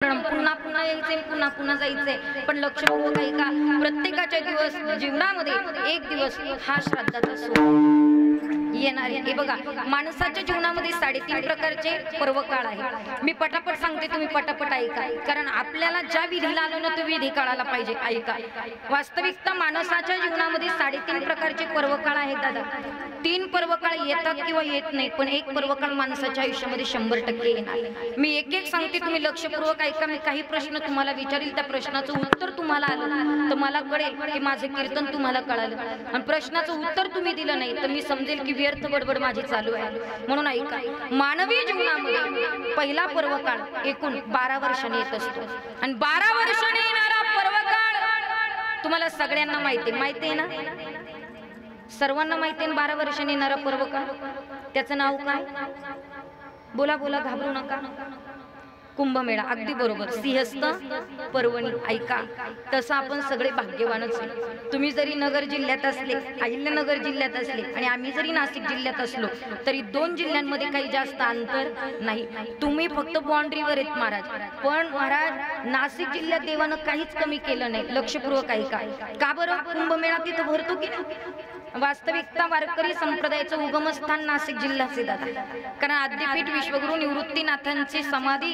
पुन्हा पुन्हा यायचे पुन्हा पुन्हा जायचे, पण लक्षपूर्वक ऐका, प्रत्येकाच्या जीवनामध्ये एक दिवस हा श्राद्धाचा सोहळा येणार आहे। हे बघा, माणसाच्या जीवनामध्ये 3.5 प्रकारचे पर्वकाळ आहे। मी पटापट सांगते, तुम्ही पटापट ऐका, कारण आपल्याला ज्या विधीला आलो ना तो विधी कळायला पाहिजे। ऐका, वास्तविकता माणसाच्या जीवनामध्ये 3.5 प्रकारचे पर्वकाळ आहेत दादा। 3 पर्वकाळ येतात किंवा येत नाही, पण एक पर्वकाळ माणसाच्या आयुष्यामध्ये 100% येणार। मी एक एक सांगते, तुम्ही लक्षपूर्वक ऐका। मी काही प्रश्न तुम्हाला विचारील, त्या प्रश्नाचं उत्तर तुम्हाला आलं तर मला कळेल की माझे कीर्तन तुम्हाला कळालं, आणि प्रश्नाचं उत्तर तुम्ही दिलं नाही तर मी समजेल की व्यर्थ बडबड माझी चालू आहे। म्हणून ऐका, मानवी जीवनामध्ये पहिला पर्वकाळ एकूण 12 वर्षांनी येत असतो, आणि 12 वर्षांनी येणारा पर्वकाळ तुम्हाला सगळ्यांना माहिती आहे ना? सर्वांना माहिती आहे 12 वर्षांनी येणारा पर्वकाळ। त्याचं नाव काय? बोला बोला, घाबरू नका। कुंभमेळा, अगदी बरोबर, सिंहस्थ पर्वणी। ऐका, तसं आपण सगळे भाग्यवानच आहे। तुम्ही जरी नगर जिल्ह्यात असले, अहिल्यानगर जिल्ह्यात असले, आणि आम्ही जरी नाशिक जिल्ह्यात असलो तरी 2 जिल्ह्यांमध्ये काही जास्त अंतर नाही। तुम्ही फक्त बाउंड्रीवर आहेत महाराज, पण महाराज नाशिक जिल्ह्यात देवानं काहीच कमी केलं नाही। लक्षपूर्वक ऐका, का बरं? कुंभमेळा तिथं भरतो की नाही? वास्तविकता वारकरी संप्रदायाचं उगमस्थान नाशिक जिल्ह्याचे दादा, कारण आद्यपीठ विश्वगुरु निवृत्तीनाथांची समाधी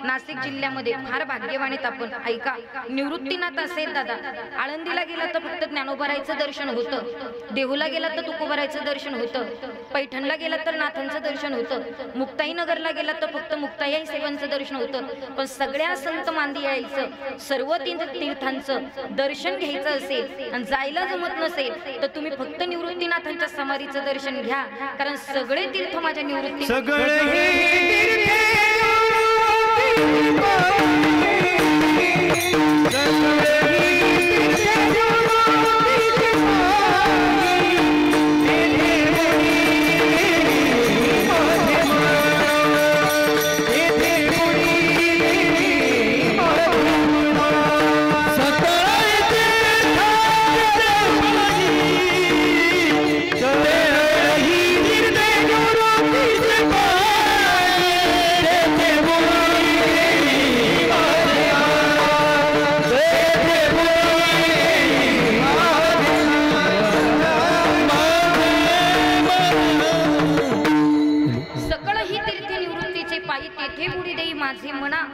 नाशिक जिल्ह्यामध्ये। फार भाग्यवान आहेत आपण। ऐका, निवृत्तीनाथ असेल दादा, आळंदीला गेला तर फक्त ज्ञानोबारायचं दर्शन होतं, देहूला गेला तर तुकोबारायचं दर्शन होतं, पैठणला गेला तर नाथांचं दर्शन होतं, मुक्ताईनगरला गेला तर फक्त मुक्ताई सेवांचं दर्शन होतं। पण सगळ्या संत मांदी यायचं, सर्व तीर्थांचं दर्शन घ्यायचं असेल आणि जायला जमत नसेल तर तुम्ही फक्त निवृत्तीनाथांच्या समाधीचं दर्शन घ्या, कारण सगळे तीर्थ माझ्या निवृत्ती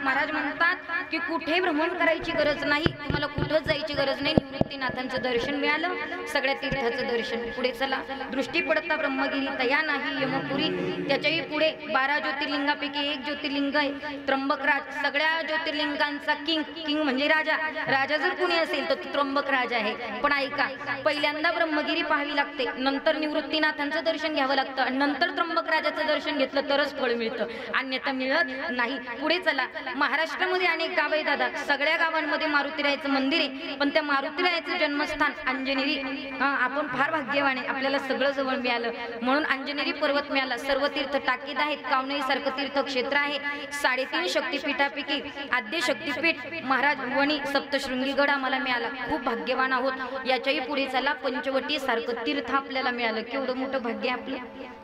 महाराज म्हणतात की कुठे भ्रमण करायची गरज नाही, तुम्हाला कुठंच जायची गरज नाही। निवृत्तीनाथांचं दर्शन मिळालं, सगळ्या तीर्थाचं दर्शन। पुढे चला, दृष्टी पडता ब्रह्मगिरी तया नाही यमपुरी, त्याच्याही पुढे 12 ज्योतिर्लिंगापैकी एक ज्योतिर्लिंग आहे त्र्यंबकराज। सगळ्या ज्योतिर्लिंगांचा किंग म्हणजे राजा। राजा जर कुणी असेल तर त्र्यंबक राजा आहे। पण ऐका, पहिल्यांदा ब्रह्मगिरी पाहावी लागते, नंतर निवृत्तीनाथांचं दर्शन घ्यावं लागतं, आणि नंतर त्र्यंबक राजाचं दर्शन घेतलं तरच फळ मिळतं, अन्यथा मिळत नाही। पुढे चला, महाराष्ट्रामध्ये अनेक गाव आहे दादा, सगळ्या गावांमध्ये मारुतीरायाचं मंदिर आहे, पण त्या मारुतीरायाचं जन्मस्थान अंजनेरी। आपण फार भाग्यवान आहे, आपल्याला सगळं जवळ मिळालं, म्हणून अंजनेरी पर्वत मिळाला। सर्व तीर्थ टाकीद आहेत, कावनई सारखं तीर्थक्षेत्र आहे। 3.5 शक्तिपीठापैकी आद्य शक्तिपीठ महाराज वणी सप्तशृंगीगड आम्हाला मिळाला, खूप भाग्यवान आहोत। याच्याही पुढे चला, पंचवटी सारखं तीर्थ आपल्याला मिळालं, केवढं मोठं भाग्य आपलं,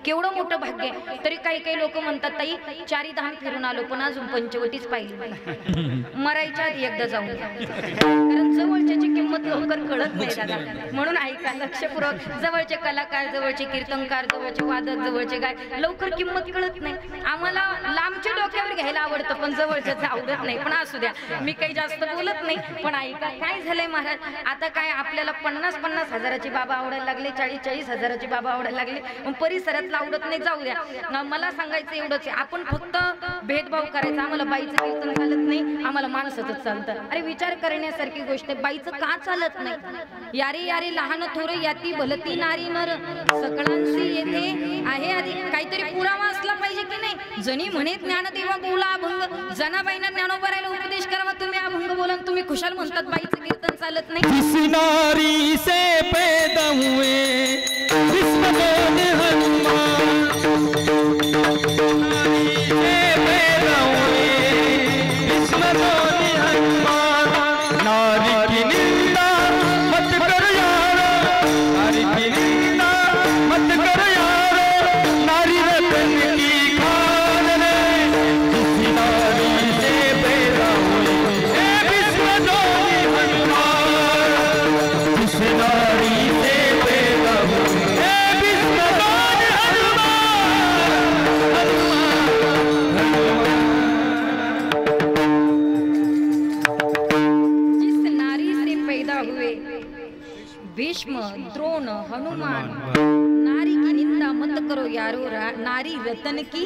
केवढं मोठं भाग्य। तरी काही लोक म्हणतात ताई 4 धाम फिरून आलो, पण अजून पंचवटीच पाहिली, मरायच्या आधी एकदा जाऊन, कारण जवळच्याची किंमत लवकर कळत नाही दादा। म्हणून ऐका लक्षपूर्वक, जवळचे कलाकार, जवळचे कीर्तनकार, जवळचे वादक, जवळचे गाय, लवकर किंमत कळत नाही। आम्हाला लांबच्या डोक्यावर घ्यायला आवडतं, पण जवळच्याच आवडत नाही। पण असू द्या, मी काही जास्त बोलत नाही। पण ऐका, काय झालंय महाराज, आता काय आपल्याला 50-50 हजाराचे बाबा आवडायला लागले, 40-40 हजाराचे बाबा आवडायला लागले, पण परिसरात आवडत नाही। जाऊ द्या, मला सांगायचं एवढंच आहे, आपण फक्त भेदभाव करायचा। आम्हाला बाईचं कीर्तन चालत नाही, आम्हाला माणसाचंच चालतं। अरे विचार करण्यासारखी गोष्ट आहे, बाईचं का चालत नाही? यारी यारी लहान थोर याती भलती नारी नर, सकळांशी येथे आहे आधी। काहीतरी पुरावा असला पाहिजे की नाही? जणी म्हणे ज्ञानदेवा बोला अभंग, जनाबाईंना ज्ञानोबरायला उपदेश करावा, तुम्ही अभंग बोला, तुम्ही खुशाल म्हणतात बाईचं कीर्तन चालत नाही। नारी से पैदा हुए विश्वनाथ हनुमान, नारी की निंदा मत कर यारो, नारी की निंदा मत कर यारो, नारी रतन की खान रे, किसी नारी से पैदा द्रोण हनुमान नारी की निंदा मत करो यारो नारी रतन की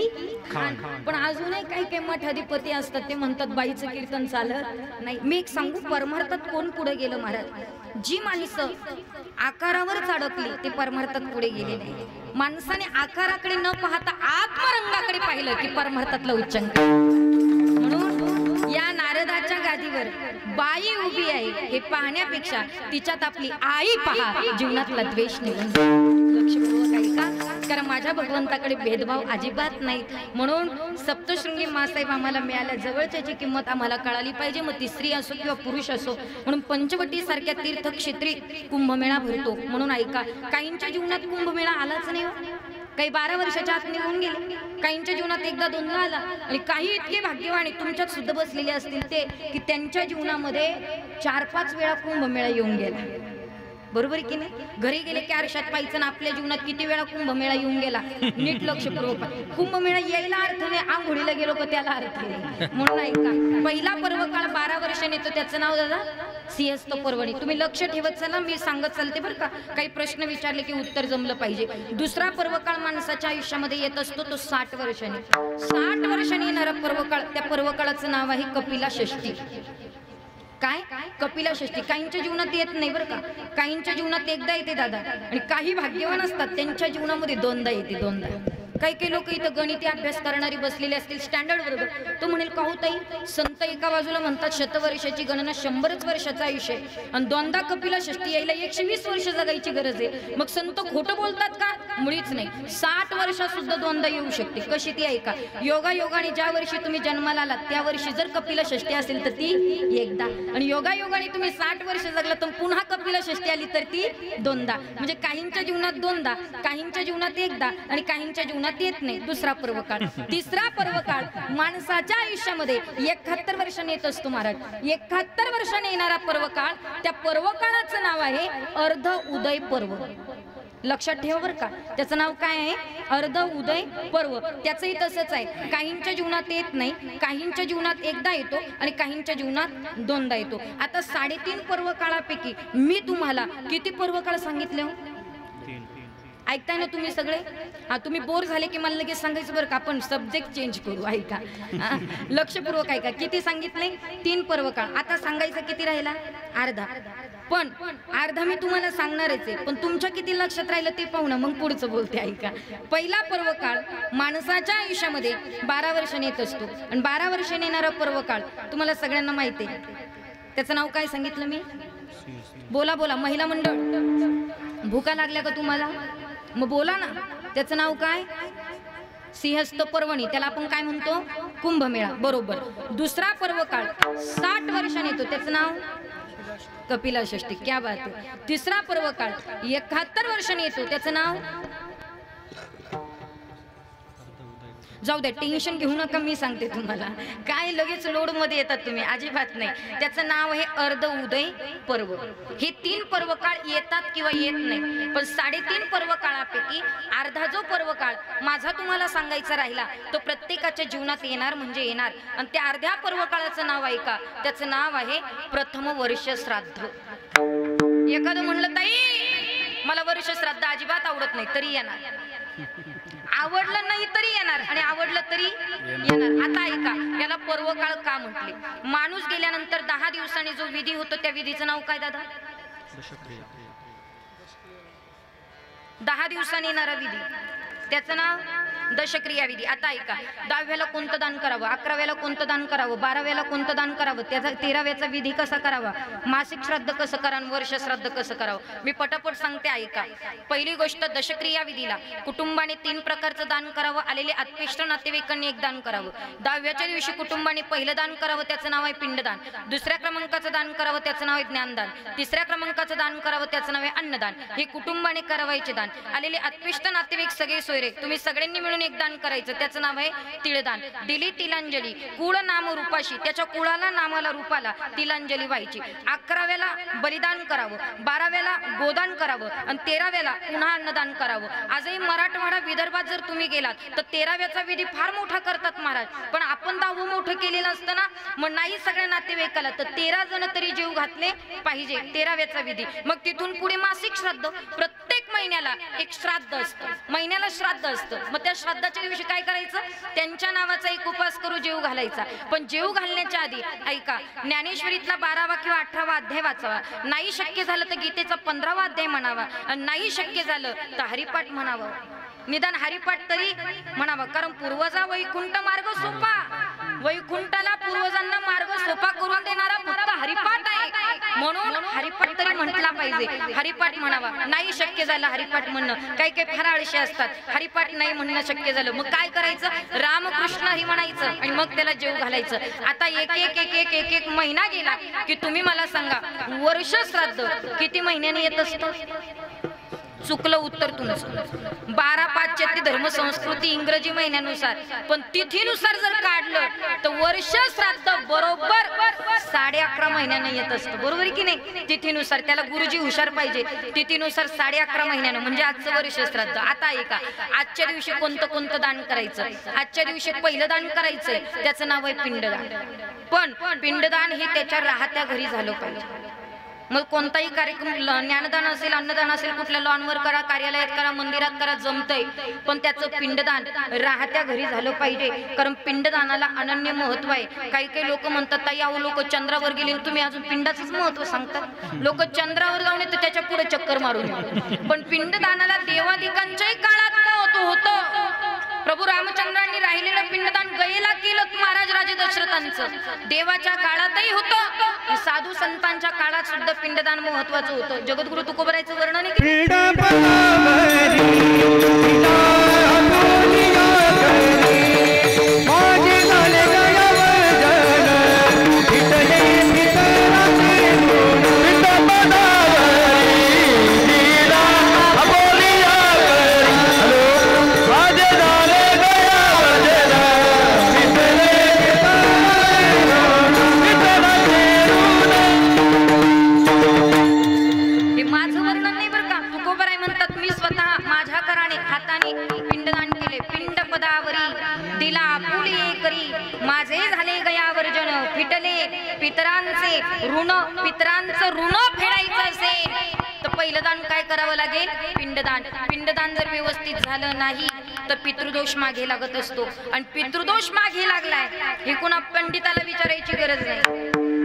खान. पण अजूनही काही काही मठाधिपती असतात ते म्हणतात बाईचं कीर्तन चालत नाही. मी एक सांगू, परमार्थात कोण पुढे गेलं महाराज? जी माणसं आकारावरच अडकली ते परमार्थात पुढे गेले नाही. माणसाने आकाराकडे न पाहता आत्मरंगाकडे पाहिलं की परमार्थातलं उच्चांक. म्हणून या नारदाच्या गादीवर बाई उभी आहे हे पाहण्यापेक्षा तिच्यात आपली आई पहा, जीवनातला द्वेष निघून. लक्षपूर्वक ऐका, कारण माझ्या भगवंताकडे भेदभाव अजिबात नाहीत. म्हणून सप्तशृंगी मासाहेब आम्हाला मिळाल्या, जवळच्याची किंमत आम्हाला कळाली पाहिजे, मग ती स्त्री असो किंवा पुरुष असो. म्हणून पंचवटी सारख्या तीर्थक्षेत्री कुंभमेळा भरतो. म्हणून ऐका, काहींच्या जीवनात कुंभमेळा आलाच नाही, काही 12 वर्षाच्या आत निघून गेले, काहींच्या जीवनात एकदा दोनदा आला, आणि काही इतके भाग्यवान तुमच्यात सुद्धा बसलेले असतील ते की त्यांच्या जीवनामध्ये 4-5 वेळा कुंभमेळा येऊन गेला. बरोबर की नाही? घरी गेले की आरशात पाहिजे ना आपल्या जीवनात किती वेळा कुंभमेळा येऊन गेला. नीट लक्षपूर्वक, कुंभमेळा यायला अर्थ नाही, आंघोळीला गेलो का त्याला अर्थ नाही. म्हणून ऐका, पहिला पर्वकाळ 12 वर्षांनी येतो, त्याचं नाव दादा सिंहस्थ पर्वणी. तुम्ही लक्ष ठेवत चला, मी सांगत चालते बरं का. काही प्रश्न विचारले की उत्तर जमलं पाहिजे. दुसरा पर्वकाळ माणसाच्या आयुष्यामध्ये येत असतो तो 60 वर्षांनी. 60 वर्षांनी येणारा पर्वकाळ, त्या पर्वकाळाचं नाव आहे कपिला षष्ठी. काय? कपिला षष्ठी. काहींच्या जीवनात येत नाही बरं का, काहींच्या जीवनात एकदा येते दादा, आणि काही भाग्यवान असतात त्यांच्या जीवनामध्ये दोनदा येते, दोनदा. काही काही लोक इथं गणिती अभ्यास करणारी बसलेले असतील स्टँडर्ड बरोबर, तो म्हणेल का हो ताई, संत एका बाजूला म्हणतात शतवर्षाची गणना 100 वर्षाचं आयुष्य, आणि दोनदा कपिला षष्ठी यायला 120 वर्ष जगायची गरज आहे. मग संत खोटं बोलतात का? मुळीच नाही. 60 वर्षात सुद्धा दोनदा येऊ शकते. कशी ती ऐका, योगायोगाने ज्या वर्षी तुम्ही जन्माला आलात त्या वर्षी जर कपिला षष्ठी असेल तर ती एकदा, आणि योगायोगाने तुम्ही 60 वर्ष जगला तर पुन्हा कपिला षष्ठी आली तर ती दोनदा. म्हणजे काहींच्या जीवनात दोनदा, काहींच्या जीवनात एकदा, आणि काहींच्या जीवनात येत नाही. दुसरा पर्वकाळ. तिसरा पर्वकाळ माणसाच्या आयुष्यामध्ये 71 वर्षांनी येत असतो महाराज. 71 वर्षांनी येणारा पर्वकाळ, त्या पर्वकाळाचं नाव आहे अर्ध उदय पर्व. लक्षात ठेवा बरं का, त्याचं नाव काय आहे? अर्ध उदय पर्व. त्याचंही तसंच आहे, काहींच्या जीवनात येत नाही, काहींच्या जीवनात एकदा येतो, आणि काहींच्या जीवनात दोनदा येतो. आता 3.5 पर्वकाळापैकी मी तुम्हाला किती पर्वकाळ सांगितले हो? ऐकताय ना तुम्ही सगळे? हा, तुम्ही बोर झाले की मला लगेच सांगायचं बरं का, आपण सब्जेक्ट चेंज करू. ऐका, लक्षपूर्वक ऐका. किती सांगितले? 3 पर्वकाळ. आता सांगायचं किती राहिला? अर्धा. पण अर्धा मी तुम्हाला सांगणारच आहे, पण तुमच्या किती लक्षात राहिलं ते पाहू ना, मग पुढचं बोलते. ऐका, पहिला पर्वकाळ माणसाच्या आयुष्यामध्ये 12 वर्षांनी येत असतो, आणि 12 वर्षांनी येणारा पर्वकाळ तुम्हाला सगळ्यांना माहिती आहे. त्याचं नाव काय सांगितलं मी? बोला बोला, महिला मंडळ. भूका लागल्या का तुम्हाला? मग बोला ना. त्याचं नाव काय? सिंहस्थ पर्वणी. त्याला आपण काय म्हणतो? कुंभमेळा. बरोबर. दुसरा पर्वकाळ 60 वर्षांनी येतो, त्याचं नाव कपिला षष्ठी. क्या बात आहे. तिसरा पर्वकाळ 71 वर्षांनी येतो, त्याचं नाव, जाऊ द्या टेन्शन घेऊ नका, मी सांगते तुम्हाला. काय लगेच लोड मध्ये येतात तुम्ही, अजिबात नाही. त्याचं नाव आहे अर्ध उदय पर्व. हे 3 पर्वकाळ येतात किंवा येत नाही, पण 3.5 पर्वकाळापैकी अर्धा जो पर्वकाळ माझा तुम्हाला सांगायचा राहिला तो प्रत्येकाच्या जीवनात येणार म्हणजे येणार. आणि त्या अर्ध्या पर्वकाळाचं नाव ऐका, त्याचं नाव आहे प्रथम वर्ष श्राद्ध. एखादं म्हणलं ताई मला वर्ष श्राद्ध अजिबात आवडत नाही, तरी येणार. आवडलं नाही तरी येणार, आणि आवडलं तरी येणार. आता ऐका, याला पर्वकाळ का म्हटले? माणूस गेल्यानंतर 10 दिवसांनी जो विधी होतो त्या विधीचं नाव काय दादा? 10 दिवसांनी येणारा विधी, त्याचं नाव दशक्रिया विधी. आता ऐका, 10व्याला कोणतं दान करावं, 11व्याला कोणतं दान करावं, 12व्याला कोणतं दान करावं, त्याचा 13व्याचा विधी कसा करावा, मासिक श्राद्ध कसं करा, वर्ष श्राद्ध कसं करावं, मी पटापट सांगते ऐका. पहिली गोष्ट, दशक्रिया विधीला कुटुंबाने 3 प्रकारचं दान करावं. आलेले अत्पिष्ट नातेवाईकांनी 1 दान करावं. 10व्याच्या दिवशी कुटुंबाने पहिलं दान करावं, त्याचं नाव आहे पिंडदान. दुसऱ्या क्रमांकाचं दान करावं, त्याचं नाव आहे ज्ञानदान. तिसऱ्या क्रमांकाचं दान करावं, त्याचं नाव आहे अन्नदान. हे कुटुंबाने करावायचे दान. आलेले अत्पिष्ट नातेवाईक सगळे सोयरे तुम्ही सगळ्यांनी मिळून मिळून एक दान करायचं, त्याचं नाव आहे तिळदान. दिली तिलांजली कुळ नाम रूपाशी, त्याच्या कुळाला नामाला रूपाला तिलांजली व्हायची. 11व्याला बलिदान करावं, 12व्याला गोदान करावं आणि 13व्याला पुन्हा अन्नदान करावं. आजही मराठवाडा विदर्भात जर तुम्ही गेलात तर 13व्याचा विधी फार मोठा करतात महाराज. पण आपण 10वं मोठं केलेलं असतं ना, मग नाही सगळ्या नातेवाईकाला तर 13 जण तरी जीव घातले पाहिजे 13व्याचा विधी. मग तिथून पुढे मासिक श्राद्ध, प्रत्येक महिन्याला एक श्राद्ध असतं, महिन्याला श्राद्ध असतं. मग त्या श्राद्धाच्या दिवशी काय करायचं, त्यांच्या नावाचा एक उपवास करू, जेव घालायचा. पण जेव घालण्याच्या आधी ऐका, ज्ञानेश्वरीतला 12वा किंवा 18वा अध्याय वाचावा. नाही शक्य झालं तर गीतेचा 15वा अध्याय म्हणावा. आणि नाही शक्य झालं तर हरिपाठ म्हणावं, निदान हरिपाठ तरी म्हणावं. कारण पूर्वजा वैकुंठ मार्ग सोपा, वैकुंठाला पूर्वजांना मार्ग सोपा करून देणारा फक्त हरिपाठ आहे, म्हणून हरिपाठ तरी म्हटला पाहिजे. हरिपाठ म्हणावा. नाही शक्य झालं हरिपाठ म्हणणं, काही काही फार आळशी असतात, हरिपाठ नाही म्हणणं शक्य झालं, मग काय करायचं, रामकृष्ण ही म्हणायचं आणि मग त्याला जेव घालायचं. आता एक एक एक एक एक एक महिना गेला की तुम्ही मला सांगा वर्ष श्राद्ध किती महिन्याने येत असतं? चुकलं उत्तर तुमचं. 12/5 ती धर्मसंस्कृती इंग्रजी महिन्यानुसार, पण तिथीनुसार जर काढलं तर वर्ष श्राद्ध बरोबर 11.5 महिन्यानं येत असतं. बरोबर आहे की नाही? तिथीनुसार. त्याला गुरुजी हुशार पाहिजे. तिथीनुसार 11.5 महिन्यानं म्हणजे आजचं वर्ष श्राद्ध. आता ऐका, आजच्या दिवशी कोणतं कोणतं दान करायचं. आजच्या दिवशी पहिलं दान करायचंय, त्याचं नाव आहे पिंडदान. पण पिंडदान हे त्याच्या राहत्या घरी झालं पाहिजे. मग कोणताही कार्यक्रम, ज्ञानदान असेल, अन्नदान असेल, कुठल्या लॉनवर करा, कार्यालयात करा, मंदिरात करा, जमतंय, पण त्याचं पिंडदान राहत्या घरी झालं पाहिजे. कारण पिंडदानाला अनन्य महत्व आहे. काही काही लोक म्हणतात ताई अहो लोक चंद्रावर गेले, तुम्ही अजून पिंडाचंच महत्व सांगतात. लोक चंद्रावर जाऊन येतं त्याच्या पुढे चक्कर मारून, पण पिंडदानाला देवादिकांच्याही काळात महत्व होतं. प्रभू रामचंद्रांनी राहिलेलं पिंडदान गयेला केलं महाराज राजे दशरथांचं. देवाच्या काळातही होतं, साधू संतांच्या काळात सुद्धा पिंडदान महत्वाचं होतं. जगद्गुरु तुकोबरायचं वर्णन पितरांचं ऋण फेडायचं असेल तर पहिलं दान काय करावं लागेल, पिंडदान. पिंडदान जर व्यवस्थित झालं नाही तर पितृदोष मागे लागत असतो. आणि पितृदोष मागे लागलाय हे कुणा पंडिताला विचारायची गरज नाही,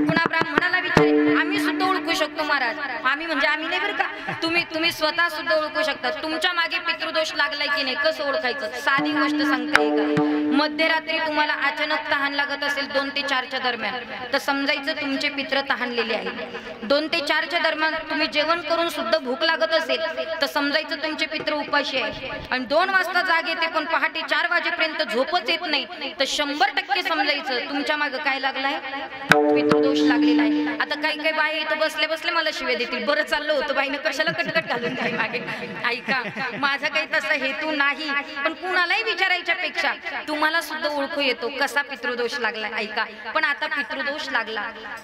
कुणा ब्राह्मणाला विचारायची. आम्ही सुद्धा ओळखू शकतो महाराज. आम्ही म्हणजे आम्ही नाही बरं का, तुम्ही स्वतः सुद्धा ओळखू शकता. तुमच्या मागे पितृदोष लागलाय की नाही कसं ओळखायचं, साधी गोष्ट सांगते का. मध्यरात्री तुम्हाला अचानक तहान लागत असेल 2 ते 4च्या दरम्यान, तर समजायचं तुमचे पित्र तहानलेले आहेत. 2 ते 4च्या दरम्यान तुम्ही जेवण करून सुद्धा भूक लागत असेल तर समजायचं तुमचे पित्र उपाशी आहे. आणि 2 वाजता जाग येते पण पहाटे 4 वाजेपर्यंत झोपच येत नाही तर 100% समजायचं तुमच्या मागे काय लागलाय, पितृदोष लागलेला आहे. आता काही काही बाई इथं बसले बसले मला शिव्या देतील, बरं चाललं होतं बाईनं कशाला कटकट घालून काय मागे. ऐका, माझा काही तसा हेतू नाही, पण कुणालाही विचारायच्या पेक्षा तुम्हाला सुद्धा ओळखू येतो कसा पितृदोष लागलाय. ऐका, पण आता पितृदोष लागला,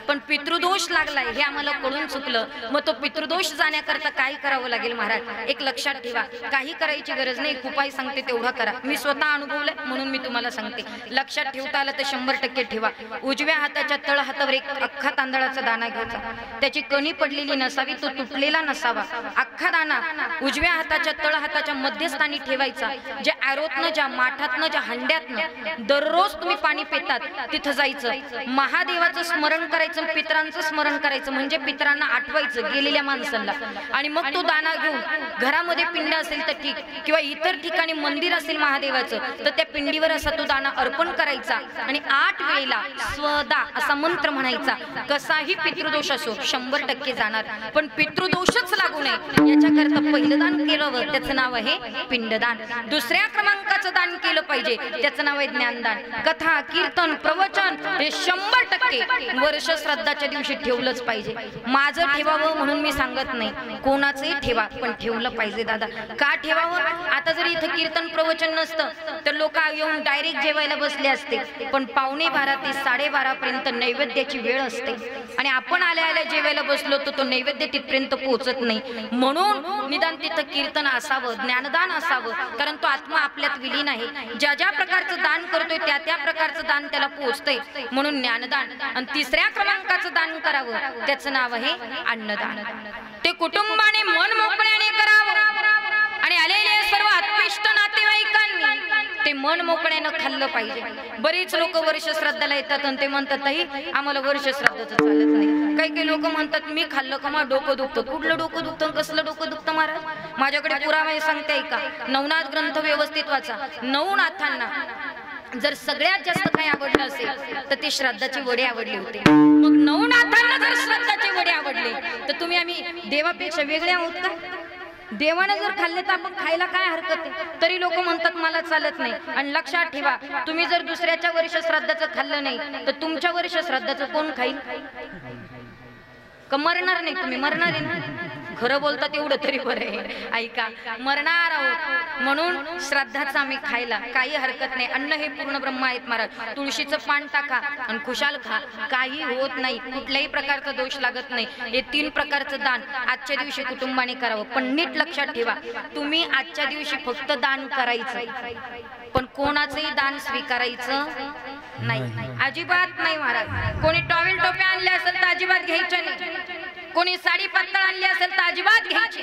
पण पितृदोष लागलाय हे आम्हाला कळून चुकलं. मग तो पितृदोष जाण्याकरता काय करावं लागेल महाराज, एक लक्षात ठेवा, काही करायची गरज नाही, उपाय सांगते तेवढा करा. मी स्वतः अनुभवलंय म्हणून मी तुम्हाला सांगते. लक्षात ठेवता आलं तर 100% ठेवा. उजव्या हाताच्या तळ हातावर एक अख्खा तांदळाचा दाणा घ्यायचा, त्याची कणी पडलेली नसावी, तो तुटलेला नसावा. अख्खा दाणा उजव्या हाताच्या तळ हाताच्या मध्यस्थानी ठेवायचा. जे आरोतनं, ज्या माठातनं, ज्या हंड्यातनं दररोज तुम्ही पाणी पितात तिथं जायचं, महादेवाचं स्मरण करायचं, पितरांचं स्मरण करायचं, म्हणजे पितरांना आठवायचं गेलेल्या माणसांना. आणि मग तो दाणा घेऊन घरामध्ये पिंड असेल तर ठीक, किंवा इतर ठिकाणी मंदिर असेल महादेवाचं तर त्या पिंडीवर असा तो दाणा अर्पण करायचा. आणि 8 वेळेला स्वदा असा मंत्र म्हणायचा. कसाही पितृदोष असो 100% जाणार, पण पितृदोषच लागू नये याच्याकरता पहिलं दान केलं, त्याचं नाव आहे पिंडदान. दुसऱ्या क्रमांकाचं दान केलं पाहिजे, त्याचं त्याचं नाव आहे ज्ञानदान. कथा कीर्तन प्रवचन हे 100% वर्ष श्राद्धाच्या दिवशी ठेवलंच पाहिजे. माझं ठेवावं म्हणून मी सांगत नाही, कोणाचंही ठेवा, पण ठेवलं पाहिजे दादा. का ठेवावं? आता जर इथं कीर्तन प्रवचन नसतं तर लोक येऊन डायरेक्ट जेवायला बसले असते, पण 12:15 ते 12:30 पर्यंत नैवेद्याची वेळ असते आणि आपण आल्या आल्या जेवायला बसलो तर तो नैवेद्य तिथपर्यंत पोहोचत नाही. म्हणून निदान तिथं कीर्तन असावं, ज्ञानदान असावं, कारण तो आत्मा आपल्यात विलीन आहे. ज्या ज्या प्रकारचं दान करतोय त्या त्या प्रकारचं दान त्याला पोहोचतंय, म्हणून ज्ञानदान. आणि 3ऱ्या क्रमांकाचं दान करावं, त्याचं नाव आहे अन्नदान. ते कुटुंबाने मन मोकळ्याने करावं आणि आलेले सर्व आत्मिष्ट नातेवाईकांनी ते मन मोकळ्यानं खाल्लं पाहिजे. बरीच लोक वर्ष श्राद्धाला येतात आणि ते म्हणतात ताई आम्हाला वर्ष श्राद्धाचं चालत नाही. काही काही लोक म्हणतात मी खाल्लं का मग डोकं दुखतं. कुठलं डोकं दुखतं, कसलं डोकं दुखतं महाराज? माझ्याकडे पुरावा सांगते का, नवनाथ ग्रंथ व्यवस्थित वाचा. नवनाथांना जर सगळ्यात जास्त काही आवडलं असेल तर ते श्राद्धाचे वडे आवडले होते. मग नवनाथांना जर श्राद्धाचे वडे आवडले तर तुम्ही आम्ही देवापेक्षा वेगळे आहोत का? देवाने जर खाल्ले तर आपण खायला काय हरकत आहे? तरी लोक म्हणतात मला चालत नाही. आणि लक्षात ठेवा, तुम्ही जर दुसऱ्याच्या वर्ष श्राद्धाचं खाल्लं नाही तर तुमच्या वर्ष श्राद्धाचं कोण खाईल? का मरणार नाही तुम्ही? मरणार आहे ना? खरं बोलतात एवढं तरी बरं आहे. ऐका, मरणार आहोत म्हणून श्राद्धाचं आम्ही खायला काही हरकत नाही. अन्न हे पूर्ण ब्रह्म आहेत महाराज. तुळशीचं पान टाका आणि खुशाल खा, काही होत नाही, कुठल्याही प्रकारचा दोष लागत नाही. हे 3 प्रकारचं दान आजच्या दिवशी कुटुंबाने करावं. पण नीट लक्षात ठेवा, तुम्ही आजच्या दिवशी फक्त दान करायचं, पण कोणाचंही दान स्वीकारायचं नाही, अजिबात नाही महाराज. कोणी टॉवेल टोप्या आणल्या असेल तर अजिबात घ्यायच्या नाही. कोणी साडी पातळ आणली असेल तर अजिबात घ्यायची.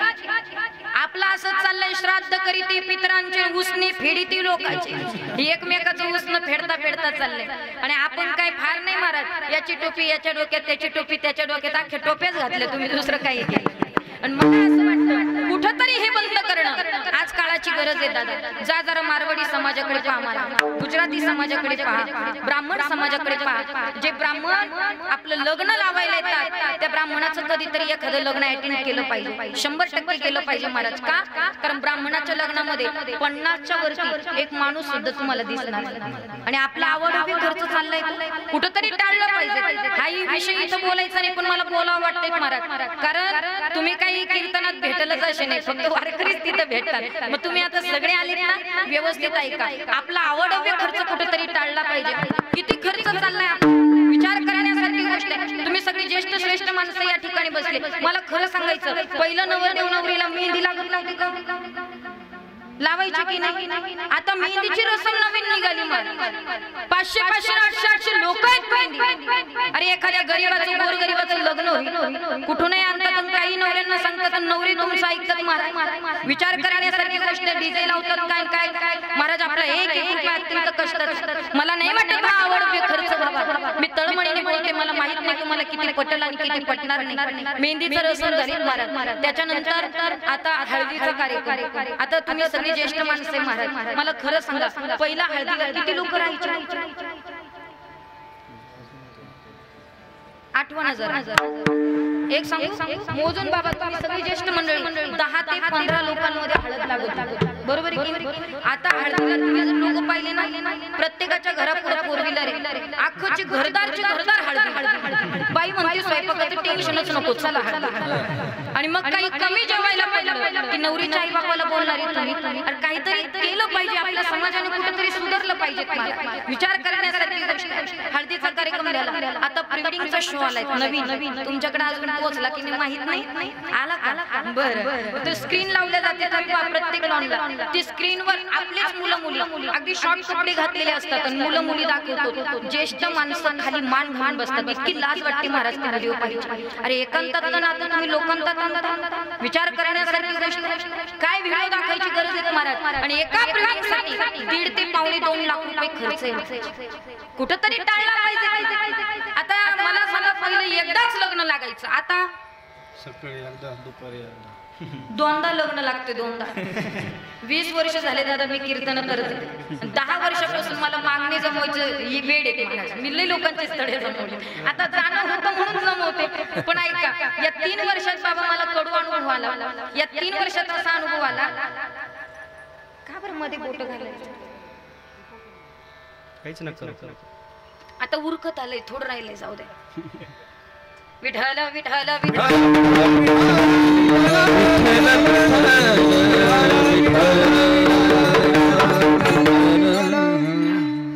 आपलं असं चाललंय, श्राद्ध करीती पितरांचे उसने फेडीती लोकांचे. एकमेकाचं उसनं फेडता फेडता चाललंय आणि आपण काय फार नाही महाराज. याची टोपी याच्या डोक्यात, त्याची टोपी त्याच्या डोक्यात, अख्ख्या टोप्याच घातल्या तुम्ही, दुसरं काही केलं. आणि मला असं वाटतं कुठंतरी हे बंद करणं आज काळाची गरज आहे दादा. जा जरा मारवाडी समाजाकडे पहा, मला गुजराती समाजाकडे पहा, ब्राह्मण समाजाकडे पहा. जे ब्राह्मण आपलं लग्न लावायला येतात त्या ब्राह्मणाचं कधीतरी एखादं लग्न अटेंड केलं पाहिजे, 100% केलं पाहिजे महाराज. का? कारण ब्राह्मणाच्या लग्नामध्ये 50च्या वरती एक माणूस सुद्धा तुम्हाला दिसणार आणि आपला आवडीचा खर्च चाललाय, कुठंतरी टाळलं पाहिजे. हाही विषय इथं बोलायचा नाही, पण मला बोलावं वाटतंय महाराज. कारण तुम्ही काही कीर्तनात भेटलच असे नाही, फक्त वारकरीच तिथं भेटतात. मग तुम्ही आता सगळे आलेत ना, व्यवस्थित ऐका. आपला आवडव्य खर्च कुठेतरी टाळला पाहिजे. किती खर्च चाललाय विचार करण्यासारखी गोष्ट आहे. तुम्ही सगळी ज्येष्ठ श्रेष्ठ माणसं या ठिकाणी बसले. मला खरं सांगायचं, पहिलं नवरदेव नवरीला मेहंदी लागत नव्हती का? लावायची की नाही? आता मेहंदीची रसम नवीन निघाली. 500 800 लोक आहेत मेहंदी. अरे एखाद्या गरीबाचं गोरगरीबाचं लग्न होईल, कुठूनही आणतात, काही नवऱ्यांना सांगतात, नवरी तुमचं ऐकतात महाराज. विचार करण्यासारखी गोष्ट. डीजे लावतात, काय काय काय महाराज. आपला एक रुपया अत्यंत कष्टात. मला नाही वाटत हा आवडते खर्च बाबा. मी तळमळीने बोलते, मला माहित नाही तुम्हाला किती पटल आणि किती पटणार नाही. मेहंदीचं रसम झाली महाराज, त्याच्यानंतर आता हळदीचा कार्यक्रम. आता तुम्ही सगळी ज्येष्ठ माणसे महाराज, मला खरं सांगा, पहिला हळदीला किती लोक राहायचे? 58,000. एक सांगू मोजून बाबा, तुम्ही सगळी ज्येष्ठ मंडळी 10 ते 15 लोकांमध्ये हळद लागत, बरोबर आहे? आता हळदीला तुम्ही जर लोक पाहिले ना, प्रत्येकाच्या घरापुढे 4 व्हीलर आहे, अख्खची घरदारची घरदार हळद. बाई म्हणते स्वयंपाकाचं टेन्शनच नको, चला हळद. आणि मग काही कमी जेवायला पाहिजे की नवरीच्या आई बापाला बोलणारी तुम्ही. अरे काहीतरी केलं पाहिजे, आपल्या समाजाने कुठेतरी सुधारलं पाहिजे. विचार करण्यासारखी गोष्ट. हळदीचा कार्यक्रम झाला, आता प्रीवेडिंगचा शो आलाय नवीन, तुमच्याकडे अजून पोहोचला की नाही माहित नाही. आला का? बरं. तर स्क्रीन लावल्या जाते प्रत्येक लॉनला. ती स्क्रीनवर आपलेच मुलं मुली अगदी शॉर्ट कपडे घातलेले असतात आणि मुलं मुली दाखवतो. ज्येष्ठ माणसं खाली मान घालून बसतात. इतकी लाज वाटते महाराज त्या व्हिडिओ पाहिजे. अरे एकांतात ना आता तुम्ही लोकांतात विचार करण्यासारखी गोष्ट. काय व्हिडिओ दाखवायची गरज आहे महाराज? आणि एका प्रीवेडिंगसाठी 1.5 ते पावणे 2 लाख रुपये खर्च आहे. कुठंतरी टाळला पाहिजे. आता मला सांगा, पहिलं एकदाच लग्न लागायचं, आता सकाळी एकदा दुपारी एकदा 2दा लग्न लागते, 2दा. 20 वर्ष झाले दादा मी कीर्तन करते. 10 वर्षापासून मला मागणी जमवायचं ही वेळ येते. मी लई लोकांचे स्थळे जमवले. आता जाणं होतं म्हणून जमवते. पण ऐका, या 3 वर्षात बाबा मला कडू अनुभव आला. या 3 वर्षात असा अनुभव आला, का बरं मध्ये बोट घालायचं? काहीच नका करू. आता उरकत आलंय, थोडं राहिलंय, जाऊ दे. विठ्ठल विठ्ठल विठ्ठल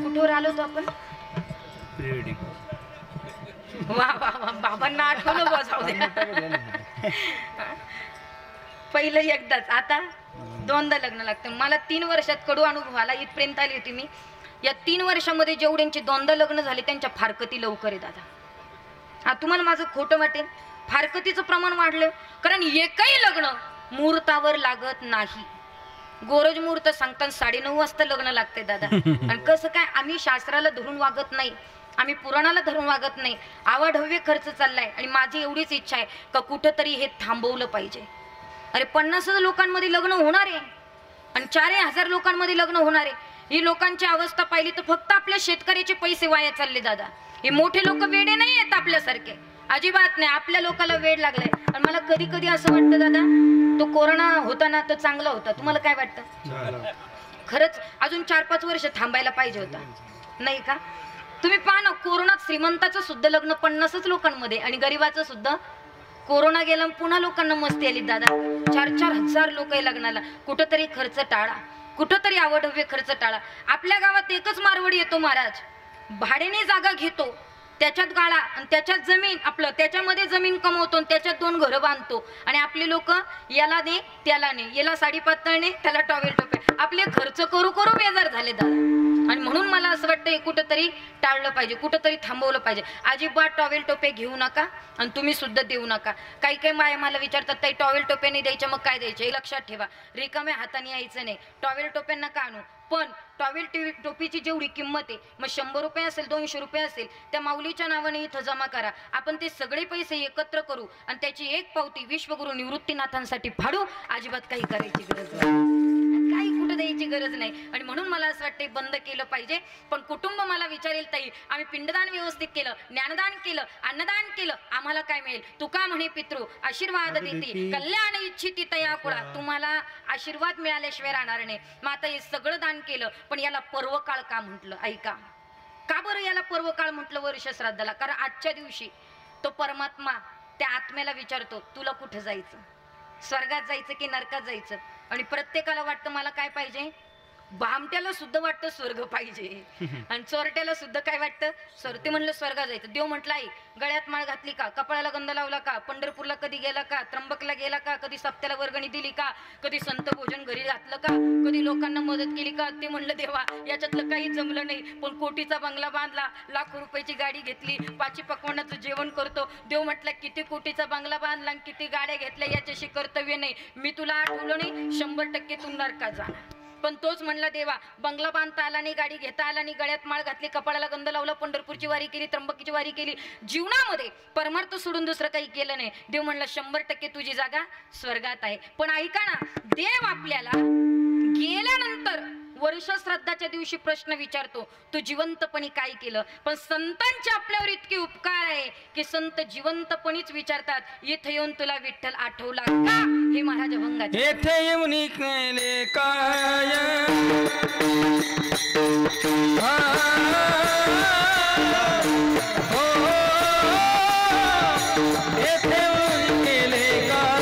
कुठवर आलो होतो आपण? वा वा वा, बाबांना आठवलं बा, जाऊ दे. पहिलं एकदाच, आता दोनदा लग्न लागतं. मला 3 वर्षात कडू अनुभव आला, इथपर्यंत आली होती मी. या 3 वर्षामध्ये जेवढ्यांची दोनदा लग्न झाले त्यांच्या फारकती लवकर आहे दादा. हा, तुम्हाला माझं खोटं वाटेल, फारकतीचं प्रमाण वाढलं, कारण एकही लग्न मुहूर्तावर लागत नाही. गोरज मुहूर्त सांगतात 9:30 वाजता लग्न लागते दादा. आणि कसं काय, आम्ही शास्त्राला धरून वागत नाही, आम्ही पुराणाला धरून वागत नाही. आवाढव्य खर्च चाललाय आणि माझी एवढीच इच्छा आहे का कुठंतरी हे थांबवलं पाहिजे. अरे 50 लोकांमध्ये लग्न होणार आहे आणि 4,000 लोकांमध्ये लग्न होणार आहे. ही लोकांची अवस्था पाहिली तर फक्त आपल्या शेतकऱ्याचे पैसे वाया चालले दादा. हे मोठे लोक वेडे नाही आहेत आपल्यासारखे, अजिबात नाही. आपल्या लोकांना वेड लागलाय. आणि मला कधी कधी असं वाटतं दादा, तो कोरोना होता ना तो चांगला होता. तुम्हाला काय वाटतं? खरंच अजून 4-5 वर्ष थांबायला पाहिजे होता, नाही का? तुम्ही पहा ना, कोरोनात श्रीमंताचं सुद्धा लग्न 50 लोकांमध्ये आणि गरीबाचं सुद्धा. कोरोना गेला पुन्हा लोकांना मस्ती आली दादा. 4-4 हजार लोक आहे लग्नाला. कुठंतरी खर्च टाळा, कुठंतरी आवडहवे खर्च टाळा. आपल्या गावात एकच मारवडी येतो महाराज, भाड्याने जागा घेतो, त्याच्यात गाळा आणि त्याच्यात जमीन, आपलं त्याच्यामध्ये जमीन कमवतो आणि त्याच्यात 2 घरं बांधतो. आणि आपले लोक याला ने त्याला ने, याला साडी पातळणे त्याला टॉवेल टोपे, आपले खर्च करू करू बेजार झाले दादा. आणि म्हणून मला असं वाटतं हे कुठंतरी टाळलं पाहिजे, कुठंतरी थांबवलं पाहिजे. अजिबात टॉवेल टोपे घेऊ नका आणि तुम्ही सुद्धा देऊ नका. काही काही माया मला विचारतात, ताई टॉवेल टोपे नाही द्यायचे, मग काय द्यायचे? हे लक्षात ठेवा, रिकाम्या हाताने यायचं नाही. टॉवेल टोप्या नका आणू, पण टॉवेल टोपीची जेवढी किंमत आहे, मग 100 रुपये असेल, 200 रुपये असेल, त्या माऊलीच्या नावाने इथं जमा करा. आपण ते सगळे पैसे एकत्र करू आणि त्याची एक पावती विश्वगुरु निवृत्तीनाथांसाठी फाडू. अजिबात काही करायची गरज नाही, काही कुठं द्यायची गरज नाही. आणि म्हणून मला असं वाटतं बंद केलं पाहिजे. पण कुटुंब मला विचारेल, ताई आम्ही पिंडदान व्यवस्थित केलं, ज्ञानदान केलं, अन्नदान केलं, आम्हाला काय मिळेल? तुका म्हणे पितृ आशीर्वाद देते, कल्याण इच्छिती तया कुळा. तुम्हाला आशीर्वाद मिळाल्याशिवाय राहणार नाही. मग आता हे सगळं दान केलं, पण याला पर्वकाळ का म्हटलं? ऐका, का बरं याला पर्वकाळ म्हटलं वर्ष श्राद्धाला? कारण आजच्या दिवशी तो परमात्मा त्या आत्म्याला विचारतो, तुला कुठं जायचं? स्वर्गात जायचं की नरकात जायचं? आणि प्रत्येकाला वाटतं मला काय पाहिजे? भामट्याला सुद्धा वाटतं स्वर्ग पाहिजे आणि चोरट्याला सुद्धा काय वाटतं? ते म्हणलं स्वर्गात जायचं. देव म्हटलं, आई गळ्यात माळ घातली का? कपाळाला गंध लावला का? पंढरपूरला कधी गेला का? त्र्यंबकला गेला का? कधी सप्त्याला वर्गणी दिली का? कधी संत भोजन घरी घातलं का? कधी लोकांना मदत केली का? ते म्हणलं, देवा याच्यातलं काही जमलं नाही, पण कोटीचा बंगला बांधला, लाखो रुपयाची गाडी घेतली, 5 पकवानाचं जेवण करतो. देव म्हटलं, किती कोटीचा बंगला बांधला, किती गाड्या घेतल्या, याच्याशी कर्तव्य नाही. मी तुला आठवलं नाही, 100% तू नरकात जाणार. पण तोच म्हणला, देवा बंगला बांधता आला नाही, गाडी घेता आला नाही, गळ्यात माळ घातली, कपाळाला गंध लावला, पंढरपूरची वारी केली, त्र्यंबकीची वारी केली, जीवनामध्ये परमार्थ सोडून दुसरं काही केलं नाही. देव म्हणला, 100% तुझी जागा स्वर्गात आहे. पण ऐका ना, देव आपल्याला गेल्यानंतर वर्ष श्राद्धाच्या दिवशी प्रश्न विचारतो, तू जिवंतपणी काय केलं? पण संतांचे आपल्यावर इतके उपकार आहे की संत जिवंतपणीच विचारतात, इथे येऊन तुला विठ्ठल आठवला का? हे महाराज अभंगाचे. येथे येऊन केले काय? येथे येऊन केले काय?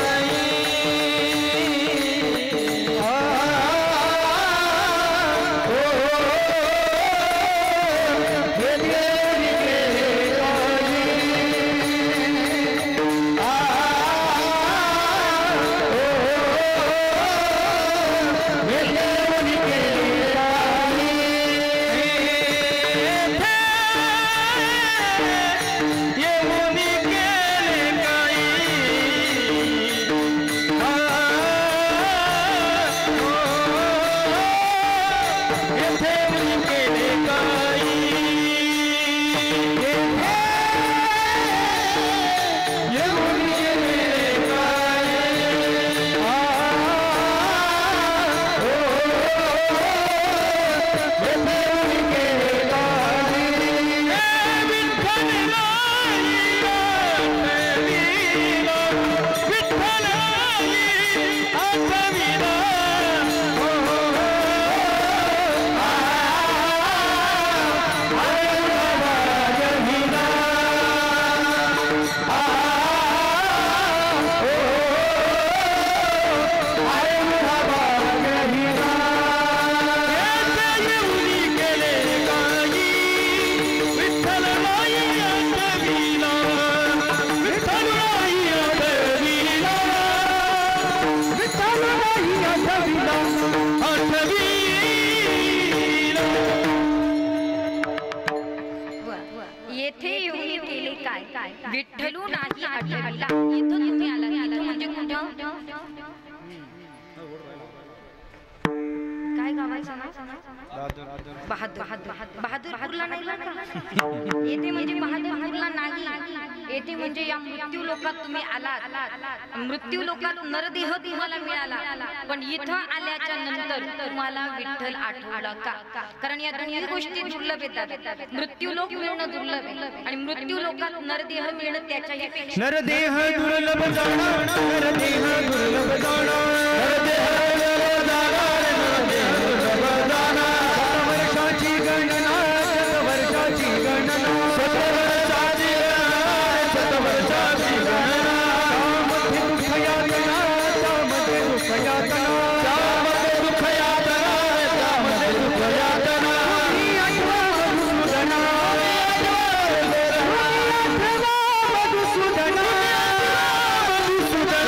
विठ्ठलू नाही आठविला. इथं तुम्ही आला. इथं म्हणजे कुठं? काय गावाचं बहादूरपूरला नाही बरं का? येथे म्हणजे बहादूरपूरला नाही, येथे म्हणजे या मृत्यू लोकात तुम्ही आलात. मृत्यू लोकात नरदेह तुम्हाला मिळाला, पण इथं आल्याच्या नंतर तुम्हाला विठ्ठल आठवला का? कारण या दोन्ही गोष्टी दुर्लभ येतात. मृत्यू लोक मिळणं दुर्लभ आहे आणि मृत्यू लोकात नरदेह मिळणं त्याच्याही पेक्षा. नरदेह दुर्लभ जाणा, नरदेह दुर्लभ जाणा, नरदेह दुर्लभ जाणा, नरदेह दुर्लभ जाणा. शतवर्षाची गणना, शतवर्षाची गणना, शतवर्षाची गणना, शतवर्षाची गणना. त्यामध्ये दुःख यातना, त्यामध्ये दुःख यातना, त्यामध्ये दुःख यातना, त्यामध्ये दुःख यातना. मधुसूदना, मधुसूदना,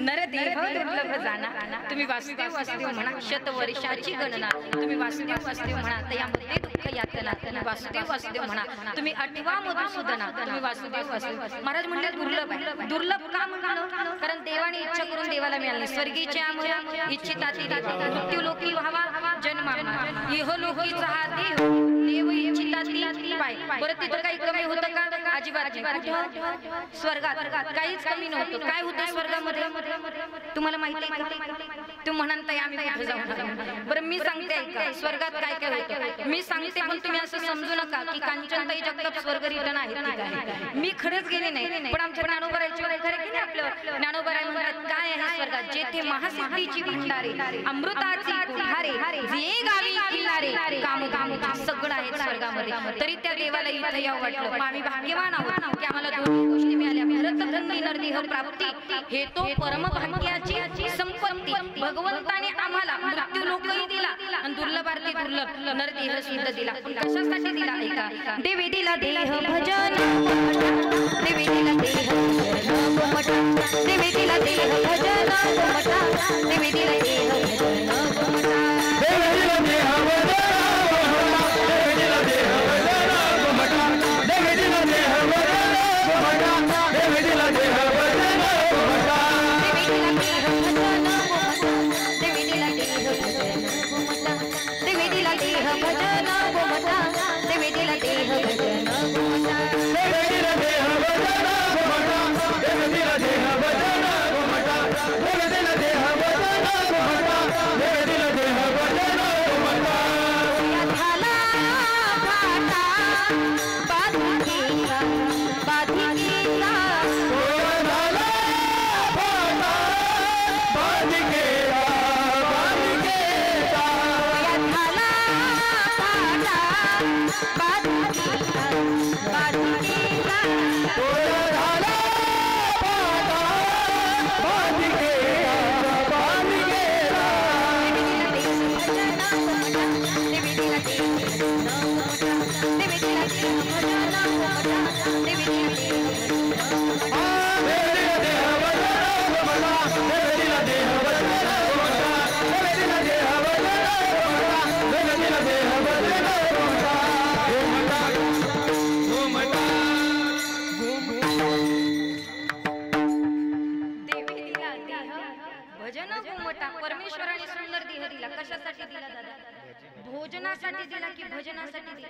नरदेह दुर्लभ जाणा, तुम्ही वासुदेव वासुदेव म्हणा. शतवर्षाची गणना, तुम्ही वासुदेव वासुदेव म्हणा. त्यामध्ये दुःख यातना, तुम्ही वासुदेव वासुदेव म्हणा. तुम्ही आठवा मधुसूदना, तुम्ही वासुदेव वासुदेव. महाराज म्हणले दुर्लभ आहे. दुर्लभ का म्हणलं? कारण देवाने इच्छा करून देवाला मिळाली. स्वर्गीच्या इच्छिताती मृत्यू लोकी व्हावा जन्मा, इहलोकीचा हा देह देव इच्छिताती पाय. बरं तिथं काही कमी होतं का? अजिबात नाही. स्वर्गात काहीच कमी नव्हतं. काय होतं स्वर्गामध्ये तुम्हाला माहिती आहे का? तू म्हणाल ताई आम्ही कुठे जाऊ? बरं मी सांगते ऐका, स्वर्गात काय काय होतं मी सांगते, पण तुम्ही असं समजू नका की कांचनताई जगताप स्वर्ग रिटर्न आहेत की काय. मी खरंच गेले नाही, पण आमच्या ज्ञानोबारायची खरं की नाही. आपलं ज्ञानोबाराय म्हणतात काय आहे स्वर्गात? जेथे महासिद्धीची भंडारे, अमृताची कुठारे, जे गावी किल्लारे, कामधाम सगळं आहे स्वर्गामध्ये. तरी त्या देवाला इथं यावं वाटलं. मग आम्ही भाग्यवान आहोत की आम्हाला दोन्ही गोष्टी मिळाल्या. भरतखंडी नरदेह प्राप्ती हे तो परमभाग्याची संपत्ती. भगवंताने आम्हाला मृत्यू लोकही दिला आणि दुर्लभार्थी दुर्लभ नरदेह सुद्धा दिला. कशासाठी दिला ऐका. देवी दिला देह भजन, देवी दिला देह भजन, देवी दिला देह भजन, देवी दिला देह भजन. परमेश्वराने सुंदर देह दिला. कशासाठी दिला दादा? भोजनासाठी दिला की भजनासाठी दिला?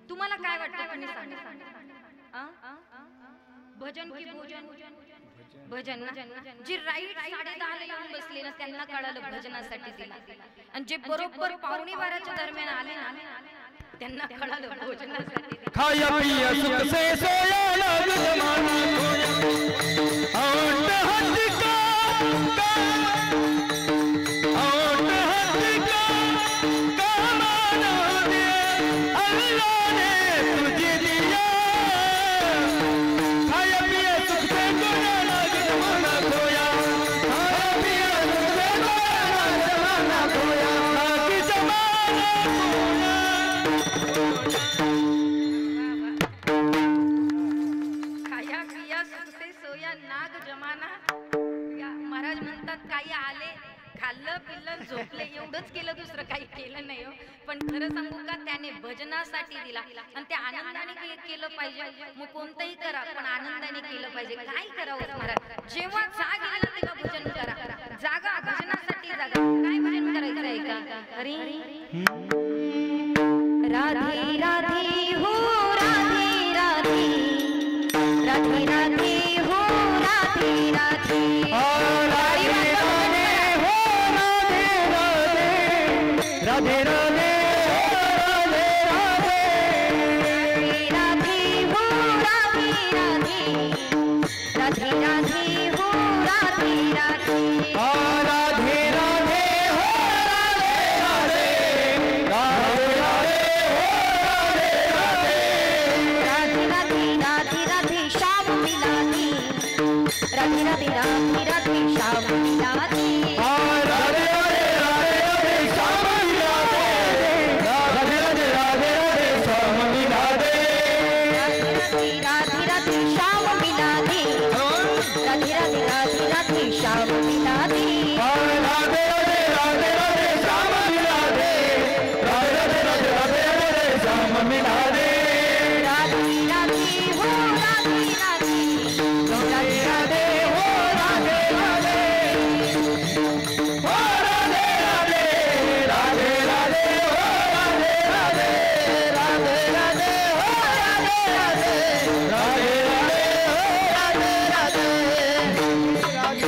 तुम्हाला काय वाटतं तुम्ही सांगा. भजन की भोजन? भजन ना. जे राईट 10:30 येऊन बसले ना त्यांना कळालं भजनासाठी दिला, आणि जे बरोबर 11:15 दरम्यान आले ना त्यांना कळालं भोजनासाठी. खाया पिया सुख से सोया लाग जमाना आठ हाथ का आठ हाथ का कामाना दे फुलाने तुझी दिया खाय पिय सुख से गोया लाग जमाना खोया खाय पिय सुख से गोया लाग जमाना खोया लाग जमाना खोया खाया पिया सुखसे सोया नाग जमाना महाराज म्हणतात काही आले खाल्लं पिल्लं झोपले एवढंच केलं दुसरं काही केलं नाही हो पण खरं सांगू का त्याने भजनासाठी दिला आणि ते आनंदाने केलं पाहिजे मग कोणतंही करा पण आनंदाने केलं पाहिजे काय करावं महाराज जेव्हा जाग येईल ना तेव्हा भजन करा जागा भजनासाठी जागा काय भजन करायचं आहे का अरे राधे राधे हो राधे राधे राधे राधे हो राधे राधे राधे राधे राधे हो राधे राधे राधे राधे हो राधे राधे राधे राधे हो राधे राधे राधे राधे राधे राधे श्याम मिलाती राधे राधे राधे राधे श्याम मिलाती राधे राधे राधे श्याम मिलाती राधे राधे राधे राधे श्याम मिलाती राधे राधे राधे राधे श्याम मिला दे राधे राधे राधे राधे श्याम मिला दे राधे राधे हो राधे राधे राधे राधे हो राधे राधे हो राधे राधे राधे राधे हो राधे राधे राधे राधे हो राधे राधे राधे राधे हो राधे राधे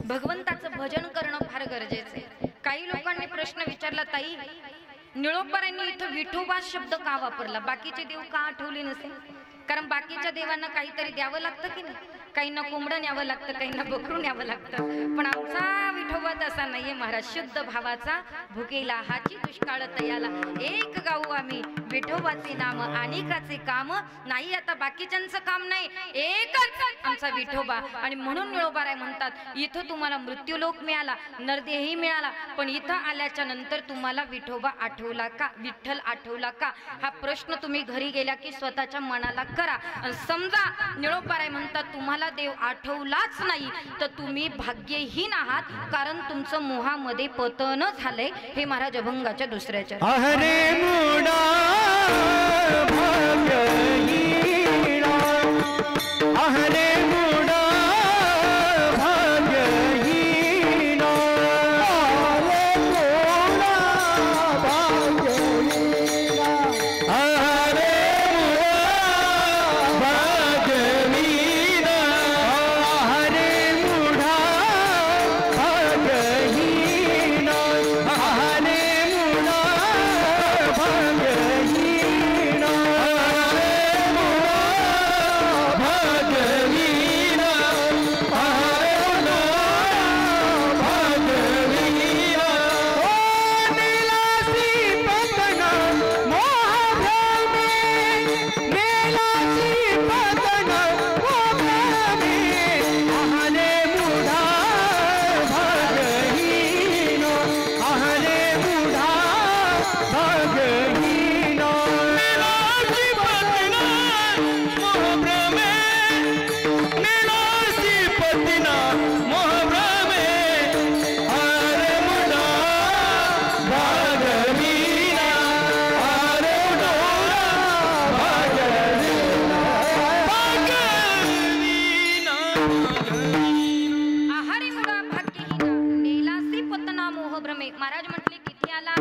भगवंताचं भजन करणं फार गरजेचं आहे काही लोकांनी प्रश्न विचारला ताई निळोबारांनी इथं विठोबा शब्द का वापरला बाकीचे देव का आठवले नसेल कारण बाकीच्या देवांना काहीतरी द्यावं लागतं की नाही काहींना कोंबडं न्यावं लागतं काहींना बकरू न्यावं लागतं पण आमचा विठोबा तसा नाहीये महाराज शुद्ध भावाचा भुकेला हाची दुष्काळ तयाला एक गाऊ आम्ही विठोबाचे नाम अनेकाचे काम नाही आता बाकीच्यांचं काम नाही एकच आमचा विठोबा आणि म्हणून निळोबाराय म्हणतात इथं तुम्हाला मृत्यूलोक मिळाला नरदेही मिळाला पण इथं आल्याच्या नंतर तुम्हाला विठोबा आठवला का विठ्ठल आठवला का हा प्रश्न तुम्ही घरी गेला की स्वतःच्या मनाला करा आणि समजा निळोबाराय म्हणतात तुम्हाला देव आठवलाच नाही तर तुम्ही भाग्यहीन आहात कारण तुमचं मोहामध्ये पतन झालंय हे महाराज अभंगाच्या दुसऱ्या चरणात अहरे मुडा भाग्यहीना अहरे मुडा भाग्यहीना अहरे मुडा भाग्यहीना अहरे मुडा भाग्यहीना अहरे मुडा भाग्यहीना अहरे मुडा भाग्यहीना भाग्यहीना अहरे मुडा भाग्यहीना ओ नीलासी पतना मोह में नीलासी पतना मोह में अहरे मुडा भाग्यहीना अहरे मुडा भाग्यहीना नीलासी पतना मोह में नीलासी पतना मोह में अहरे मुडा भाग्यहीना अहरे मुडा भाग्यहीना भाग्यहीना आहारी मुळा भाग्यहीना नेलासी पतना मोह भ्रमे महाराज म्हटले तिथे आला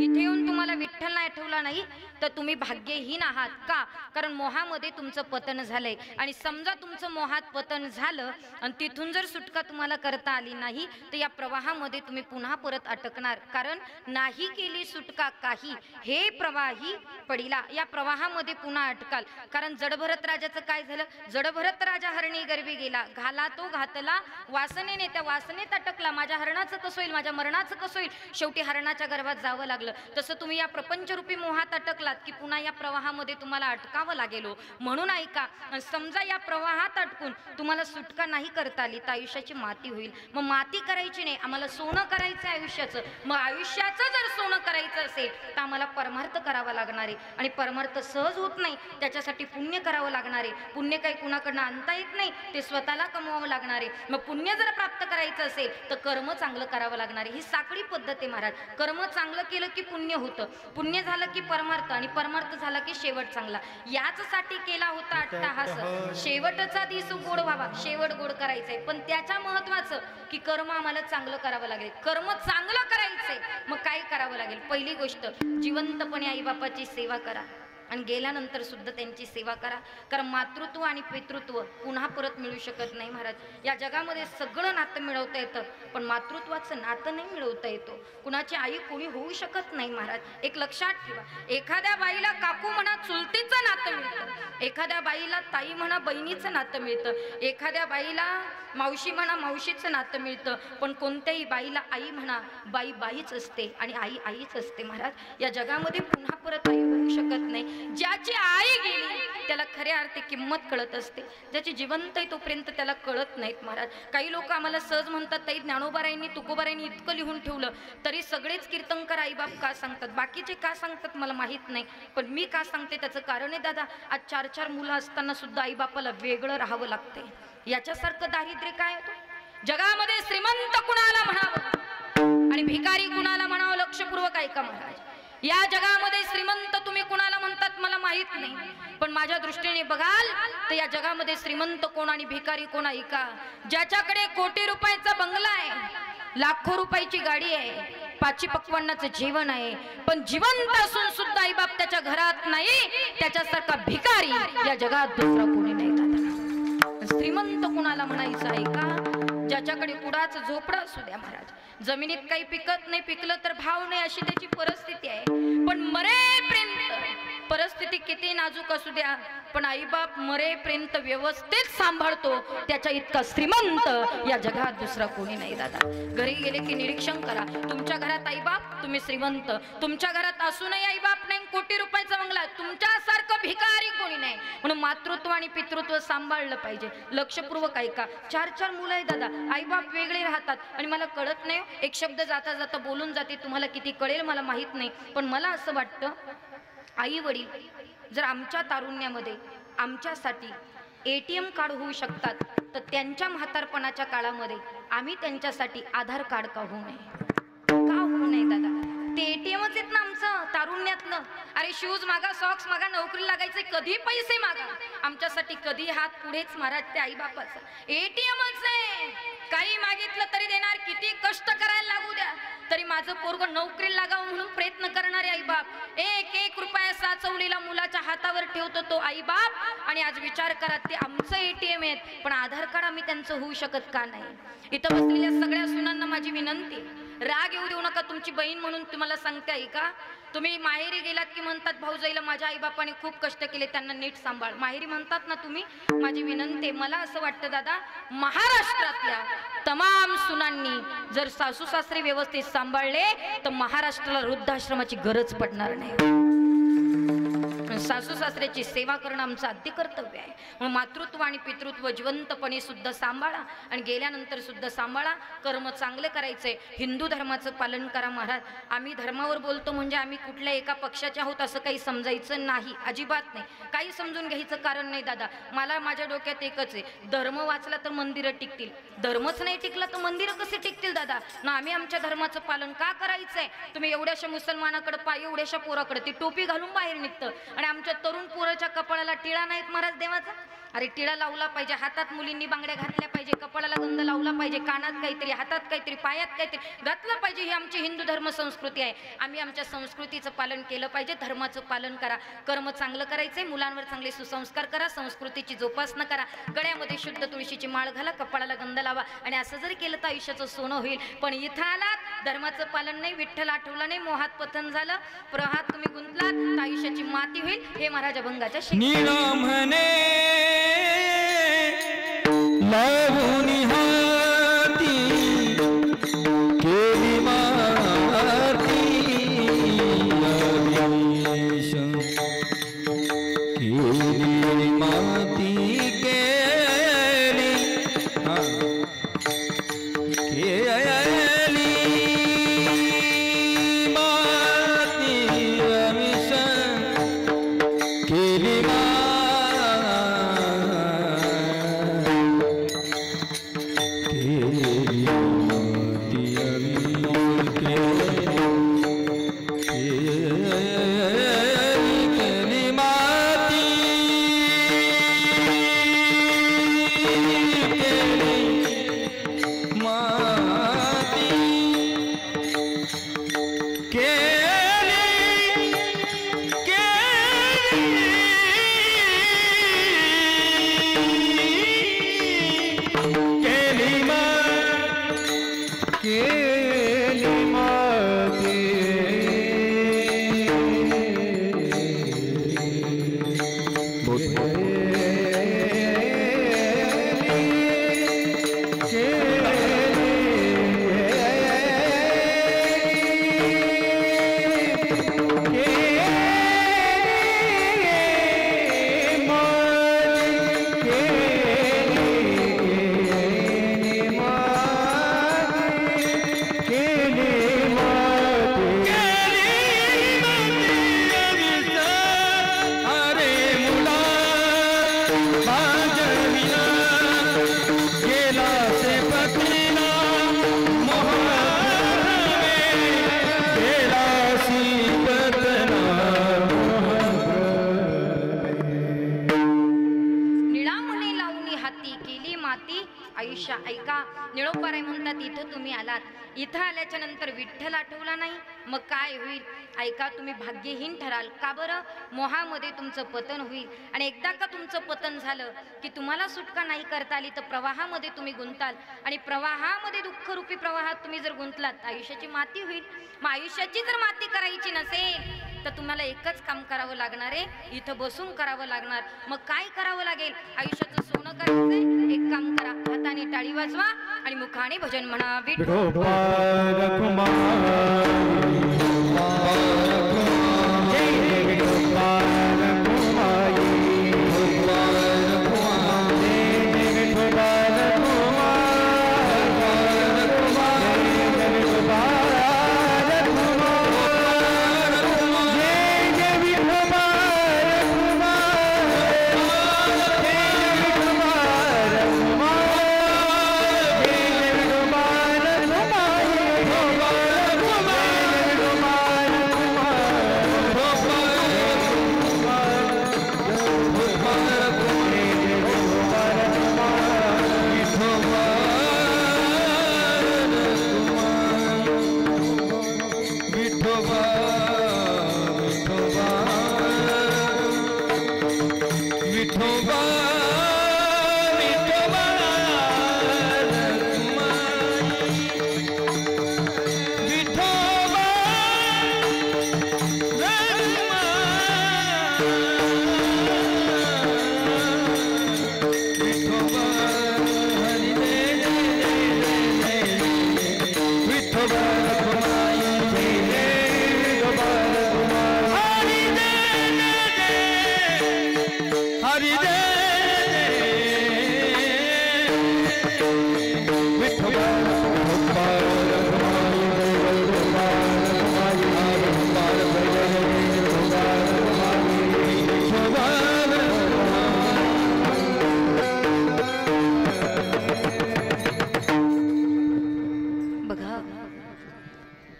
इथे येऊन तुम्हाला विठ्ठल नाही आठवला नाही तर तुम्ही भाग्यहीन आहात. का? कारण मोहामध्ये तुमचं पतन झालंय. आणि समजा तुमचं मोहात पतन झालं आणि तिथून जर सुटका तुम्हाला करता आली नाही तर या प्रवाहामध्ये तुम्ही पुन्हा परत अटकणार. कारण नाही केली सुटका काही, हे प्रवाही पडिला, या प्रवाहामध्ये पुन्हा अटकाल. कारण जडभरत राजाचं काय झालं? जडभरत राजा हरणी गर्वी गेला, घाला तो घातला वासनेने, त्या वासनेत अटकला. माझ्या हरणाचं कसं होईल, माझ्या मरणाचं कसं होईल? शेवटी हरणाच्या गर्भात जावं लागलं. तसं तुम्ही या प्रपंचरूपी मोहात अटकलात की पुन्हा या प्रवाहामध्ये तुम्हाला अटकावं लागेल. म्हणून ऐका, समजा या प्रवाहात अटकून तुम्हाला सुटका नाही करता आली तर आयुष्याची माती होईल. मग माती करायची नाही, आम्हाला सोनं करायचं आयुष्याचं. मग आयुष्याचं जर सोनं करायचं असेल तर आम्हाला परमार्थ करावा लागणार आहे. आणि परमार्थ सहज होत नाही, त्याच्यासाठी पुण्य करावं लागणार आहे. पुण्य काही कुणाकडनं आणता येत नाही, ते स्वतःला कमवावं लागणार आहे. मग पुण्य जर प्राप्त करायचं असेल तर कर्म चांगलं करावं लागणार आहे. ही साखळी पद्धत आहे महाराज. कर्म चांगलं केलं की पुण्य होतं, पुण्य झालं की परमार्थ, आणि परमार्थ झाला की शेवट चांगला. याचसाठी केला होता अट्टाहास, शेवटचा दिस गोड व्हावा. शेवट गोड करायचंय, पण त्याच्या महत्वाचं की कर्म आम्हाला चांगलं करावं लागेल. कर्म चांगलं करायचंय, मग काय करावं लागेल? पहिली गोष्ट, जिवंतपणे आईबापाची सेवा करा आणि गेल्यानंतर सुद्धा त्यांची सेवा करा. कारण मातृत्व आणि पितृत्व पुन्हा परत मिळू शकत नाही महाराज. या जगामध्ये सगळं नातं मिळवता येतं, पण मातृत्वाचं नातं नाही मिळवता येतो. कुणाची आई कोणी होऊ शकत नाही महाराज. एक लक्षात ठेवा, एखाद्या बाईला काकू म्हणा चुलतीचं नातं मिळतं, एखाद्या बाईला ताई म्हणा बहिणीचं नातं मिळतं, एखाद्या बाईला मावशी म्हणा मावशीचं नातं मिळतं, पण कोणत्याही बाईला आई म्हणा बाई बाईच असते आणि आई आईच असते महाराज. या जगामध्ये पुन्हा परत आई होऊ शकत नाही. ज्याची आई गेली त्याला खऱ्या अर्थी किंमत कळत असते, ज्याची जिवंत आहे तोपर्यंत त्याला कळत नाहीत महाराज. काही लोक आम्हाला सहज म्हणतात, ताई ज्ञानोबारायांनी तुकोबारायांनी इतकं लिहून ठेवलं तरी सगळेच कीर्तनकर आईबाप का सांगतात, बाकीचे का सांगतात मला माहीत नाही, पण मी का सांगते त्याचं कारण आहे दादा. आज 4-4 मुलं असताना सुद्धा आईबापाला वेगळं राहावं लागते. याच्यासारखं दारिद्र्य काय होतं जगामध्ये? श्रीमंत कुणाला म्हणावं आणि भिकारी कुणाला म्हणावं? लक्षपूर्वक ऐका महाराज. या जगामध्ये श्रीमंत तुम्ही कुणाला म्हणतात मला माहित नाही, पण माझ्या दृष्टीने बघाल तर या जगामध्ये श्रीमंत कोण आणि भिकारी कोण ऐका. ज्याच्याकडे कोटी रुपयाचा बंगला आहे, लाखो रुपयाची गाडी आहे, 5 पक्वान्नाचं जेवण आहे, पण जिवंत असून सुद्धा आईबाप त्याच्या घरात नाही, त्याच्यासारखा भिकारी या जगात दुसरा कोणी नाही दादा. श्रीमंत कुणाला म्हणायचं आहे का? ज्याच्याकडे कुडाचं झोपडं असू द्या महाराज, जमिनीत काही पिकत नाही, पिकलं तर भाव नाही, अशी त्याची परिस्थिती आहे, पण मरेपर्यंत परिस्थिती किती नाजूक असू द्या पण आईबाप मरेपर्यंत व्यवस्थित सांभाळतो. त्याच्या इतका श्रीमंत या जगात दुसरा कोणी नाही दादा. घरी गेले की निरीक्षण करा, तुमच्या घरात आईबाप तुम्ही श्रीमंत, तुमच्या घरात असूनही आईबाप नाही, कोटी रुपयाचा बंगला, तुमच्यासारखं भिकारी कोणी नाही. म्हणून मातृत्व आणि पितृत्व सांभाळलं पाहिजे. लक्षपूर्वक ऐका. 4-4 मुलं आहे दादा, आईबाप वेगळे राहतात आणि मला कळत नाही, एक शब्द जाता जाता बोलून जाते, तुम्हाला किती कळेल मला माहित नाही, पण मला असं वाटतं आई वडील जर आमच्या तारुण्यामध्ये आमच्यासाठी ATM कार्ड होऊ शकतात तर त्यांच्या म्हातारपणाच्या काळामध्ये आम्ही त्यांच्यासाठी आधार कार्ड का होऊ नये? का होऊ नये दादा? ते ATMच आहेत ना आमचं तारुण्यातलं. अरे शूज मागा, सॉक्स मागा, नोकरी लागायचे कधी पैसे मागा, आमच्यासाठी कधी हात पुढेच महाराज. ते आई बापाचं ATMच आहे. काही मागितलं तरी देणार, किती कष्ट करायला लागू द्या तरी माझं पोरग नोकरी लागावं म्हणून प्रयत्न करणारे आई बाप. 1-1 रुपया साचवलेला मुलाच्या हातावर ठेवतो तो आई बाप. आणि आज विचार करा, ते आमचं ATM आहेत, पण आधार कार्ड आम्ही त्यांचं होऊ शकत का नाही? इथं बसलेल्या सगळ्या सुनांना माझी विनंती, राग येऊ देऊ नका. तुमची बहीण म्हणून तुम्हाला सांगते ऐका. तुम्ही माहेरी गेलात की म्हणतात भाऊजाईला माझ्या आईबापाने खूप कष्ट केले, त्यांना नीट सांभाळ. माहेरी म्हणतात ना तुम्ही. माझी विनंती, मला असं वाटतं दादा, महाराष्ट्रातल्या तमाम सुनांनी जर सासू सासरे व्यवस्थित सांभाळले तर महाराष्ट्राला वृद्धाश्रमाची गरज पडणार नाही. सासू सासऱ्याची सेवा करणं आमचं आद्य कर्तव्य आहे. म्हणून मातृत्व आणि पितृत्व जिवंतपणे सुद्धा सांभाळा आणि गेल्यानंतर सुद्धा सांभाळा. कर्म चांगलं करायचंय. हिंदू धर्माचं पालन करा महाराज. आम्ही धर्मावर बोलतो म्हणजे आम्ही कुठल्या एका पक्षाचे आहोत असं काही समजायचं नाही, अजिबात नाही. काही समजून घ्यायचं कारण नाही दादा. मला माझ्या डोक्यात एकच आहे, धर्म वाचला तर मंदिरं टिकतील, धर्मच नाही टिकला तर मंदिरं कसे टिकतील दादा? ना आम्ही आमच्या धर्माचं पालन का करायचंय? तुम्ही एवढ्याशा मुसलमानाकडे पाय, एवढ्याशा पोराकडे ती टोपी घालून बाहेर निघतं आणि आमच्या तरुण पोराच्या कपाळाला टिळा नाहीत महाराज देवाचा. अरे टिळा लावला पाहिजे, हातात मुलींनी बांगड्या घातल्या पाहिजे, कपाळाला गंध लावला पाहिजे, कानात काहीतरी, हातात काहीतरी, पायात काहीतरी घातलं पाहिजे. ही आमची हिंदू धर्म संस्कृती आहे. आम्ही आमच्या संस्कृतीचं पालन केलं पाहिजे. धर्माचं पालन करा, कर्म चांगलं करायचंय, मुलांवर चांगले सुसंस्कार करा, संस्कृतीची जोपासना करा, गळ्यामध्ये शुद्ध तुळशीची माळ घाला, कपाळाला गंध लावा. आणि असं जर केलं तर आयुष्याचं सोनं होईल. पण इथं आलात, धर्माचं पालन नाही, विठ्ठल आठवलं नाही, मोहात पतन झालं, प्रवाहात तुम्ही गुंतलात तर आयुष्याची माती होईल. हे महाराज अभंगाच्या लावूनी हाती केली माती आदेश केली माती केली केली माती आमिष केली आयुष्य ऐका. निळोपाराय म्हणतात इथं तुम्ही आलात, इथं आल्याच्या नंतर विठ्ठल आठवला नाही मग काय होईल? ऐका, तुम्ही भाग्यहीन ठराल. का बरं? मोहामध्ये तुमचं पतन होईल. आणि एकदा का तुमचं पतन झालं की तुम्हाला सुटका नाही करता आली तर प्रवाहामध्ये तुम्ही गुंताल. आणि प्रवाहामध्ये दुःखरूपी प्रवाहात तुम्ही जर गुंतलात आयुष्याची माती होईल. मग आयुष्याची जर माती करायची नसेल तर तुम्हाला एकच काम करावं लागणार आहे, इथं बसून करावं लागणार. मग काय करावं लागेल? आयुष्याचं सोनं करायचंय, एक काम करा, हाताने टाळी वाजवा आणि मुखाने भजन म्हणा.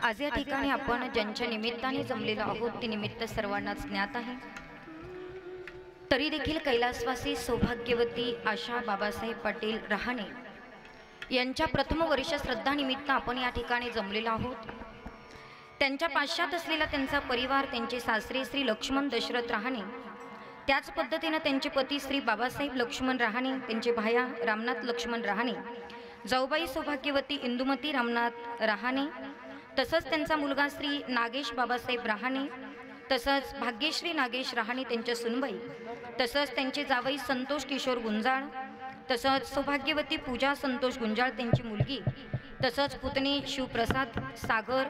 आज या ठिकाणी आपण ज्यांच्या निमित्ताने जमलेलो आहोत ते निमित्त सर्वांनाच ज्ञात आहे. तरी देखील कैलासवासी सौभाग्यवती आशा बाबासाहेब पाटील रहाणे यांच्या प्रथम वर्ष श्रद्धानिमित्त आपण या ठिकाणी जमलेलो आहोत। त्यांच्या पाश्चात असलेला त्यांचा परिवार, त्यांचे सासरे श्री लक्ष्मण दशरथ रहाणे, त्याच पद्धतीने त्यांचे पती श्री बाबासाहेब लक्ष्मण रहाणे, त्यांचे भाया रामनाथ लक्ष्मण रहाणे, जाऊबाई सौभाग्यवती इंदुमती रामनाथ रहाणे, तसंच त्यांचा मुलगा श्री नागेश बाबासाहेब रहाणे, तसंच भाग्यश्री नागेश रहाणे त्यांच्या सुनबाई, तसंच त्यांचे जावई संतोष किशोर गुंजाळ, तसंच सौभाग्यवती पूजा संतोष गुंजाळ त्यांची मुलगी, तसंच पुतणी शिवप्रसाद सागर,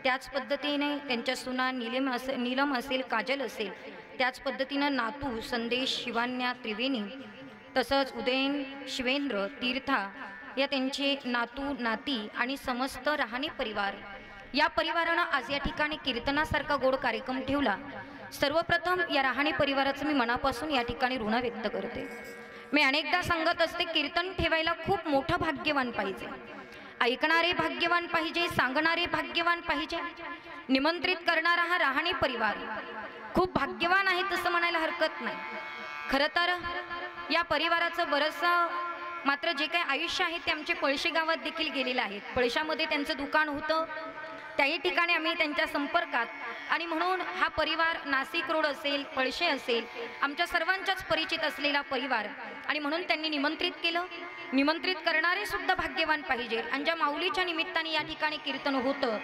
त्याच पद्धतीने त्यांच्या सुना नीलम असेल, काजल असेल, त्याच पद्धतीनं नातू संदेश शिवान्या त्रिवेणी, तसंच उदयन शिवेंद्र तीर्था या त्यांचे नातू नाती आणि समस्त रहाणे परिवार, या परिवारानं आज या ठिकाणी कीर्तनासारखा गोड कार्यक्रम ठेवला। सर्वप्रथम या रहाणे परिवाराचं मी मनापासून या ठिकाणी ऋण व्यक्त करते। मी अनेकदा सांगत असते, कीर्तन ठेवायला खूप मोठं भाग्यवान पाहिजे, ऐकणारे भाग्यवान पाहिजे, सांगणारे भाग्यवान पाहिजे, निमंत्रित करणारा हा रहाणे परिवार खूप भाग्यवान आहे तसं म्हणायला हरकत नाही। खरं तर या परिवाराचं बरंचसं मात्र जे काही आयुष्य आहे ते आमचे पळशी गावात देखील गेलेलं आहे। पळशामध्ये त्यांचं दुकान होतं, त्याही ठिकाणी आम्ही त्यांच्या संपर्कात, आणि म्हणून हा परिवार नाशिक रोड असेल, पळशे असेल, आमच्या सर्वांच्याच परिचित असलेला परिवार, आणि म्हणून त्यांनी निमंत्रित केलं। निमंत्रित करणारे सुद्धा भाग्यवान पाहिजे, आणि ज्या माऊलीच्या निमित्ताने या ठिकाणी कीर्तन होतं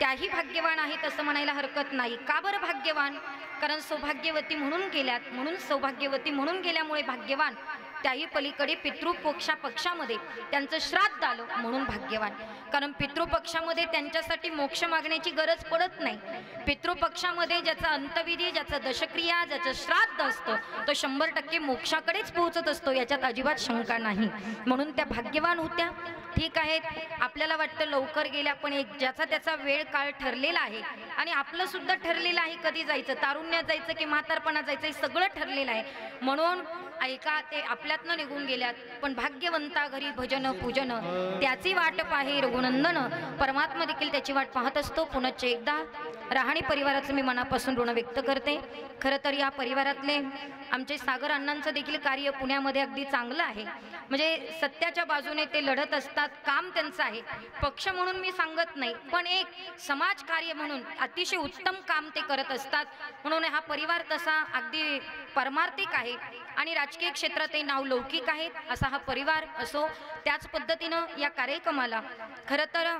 त्याही भाग्यवान आहेत असं म्हणायला हरकत नाही। का बरं भाग्यवान? कारण सौभाग्यवती म्हणून गेल्यात, म्हणून सौभाग्यवती म्हणून गेल्यामुळे भाग्यवान, त्याही पलीकडे पितृपक्षामध्ये त्यांचं श्राद्ध आलं म्हणून भाग्यवान। कारण पितृपक्षामध्ये त्यांच्यासाठी मोक्ष मागण्याची गरज पडत नाही। पितृपक्षामध्ये ज्याचा अंतविधी, ज्याचा दशक्रिया, ज्याचं श्राद्ध असतं तो 100% मोक्षाकडेच पोहोचत असतो, याच्यात अजिबात शंका नाही। म्हणून त्या भाग्यवान होत्या। ठीक आहे, आपल्याला वाटतं लवकर गेल्या, पण एक ज्याचा त्याचा वेळ काळ ठरलेला आहे, आणि आपलं सुद्धा ठरलेलं आहे कधी जायचं, तारुण्यात जायचं की म्हातारपणात जायचं, हे सगळं ठरलेलं आहे। म्हणून ऐका, ते आपल्यातनं निघून गेल्यात, पण भाग्यवंता घरी भजन पूजन त्याची वाट पाहे रघुनंदन, परमात्मा देखील त्याची वाट पाहत असतो। पुनश्च एकदा रहाणे परिवाराचं मी मनापासून ऋण व्यक्त करते। खरं तर या परिवारातले आमचे सागर अण्णांचं देखील कार्य पुण्यामध्ये अगदी चांगलं आहे, म्हणजे सत्याच्या बाजूने ते लढत असतात, काम त्यांचं आहे। पक्ष म्हणून मी सांगत नाही, पण एक समाजकार्य म्हणून अतिशय उत्तम काम ते करत असतात। म्हणून हा परिवार तसा अगदी परमार्थिक आहे आणि राजकीय क्षेत्रातही नावलौकिक आहेत असा हा परिवार असो। त्याच पद्धतीनं या कार्यक्रमाला खरं तर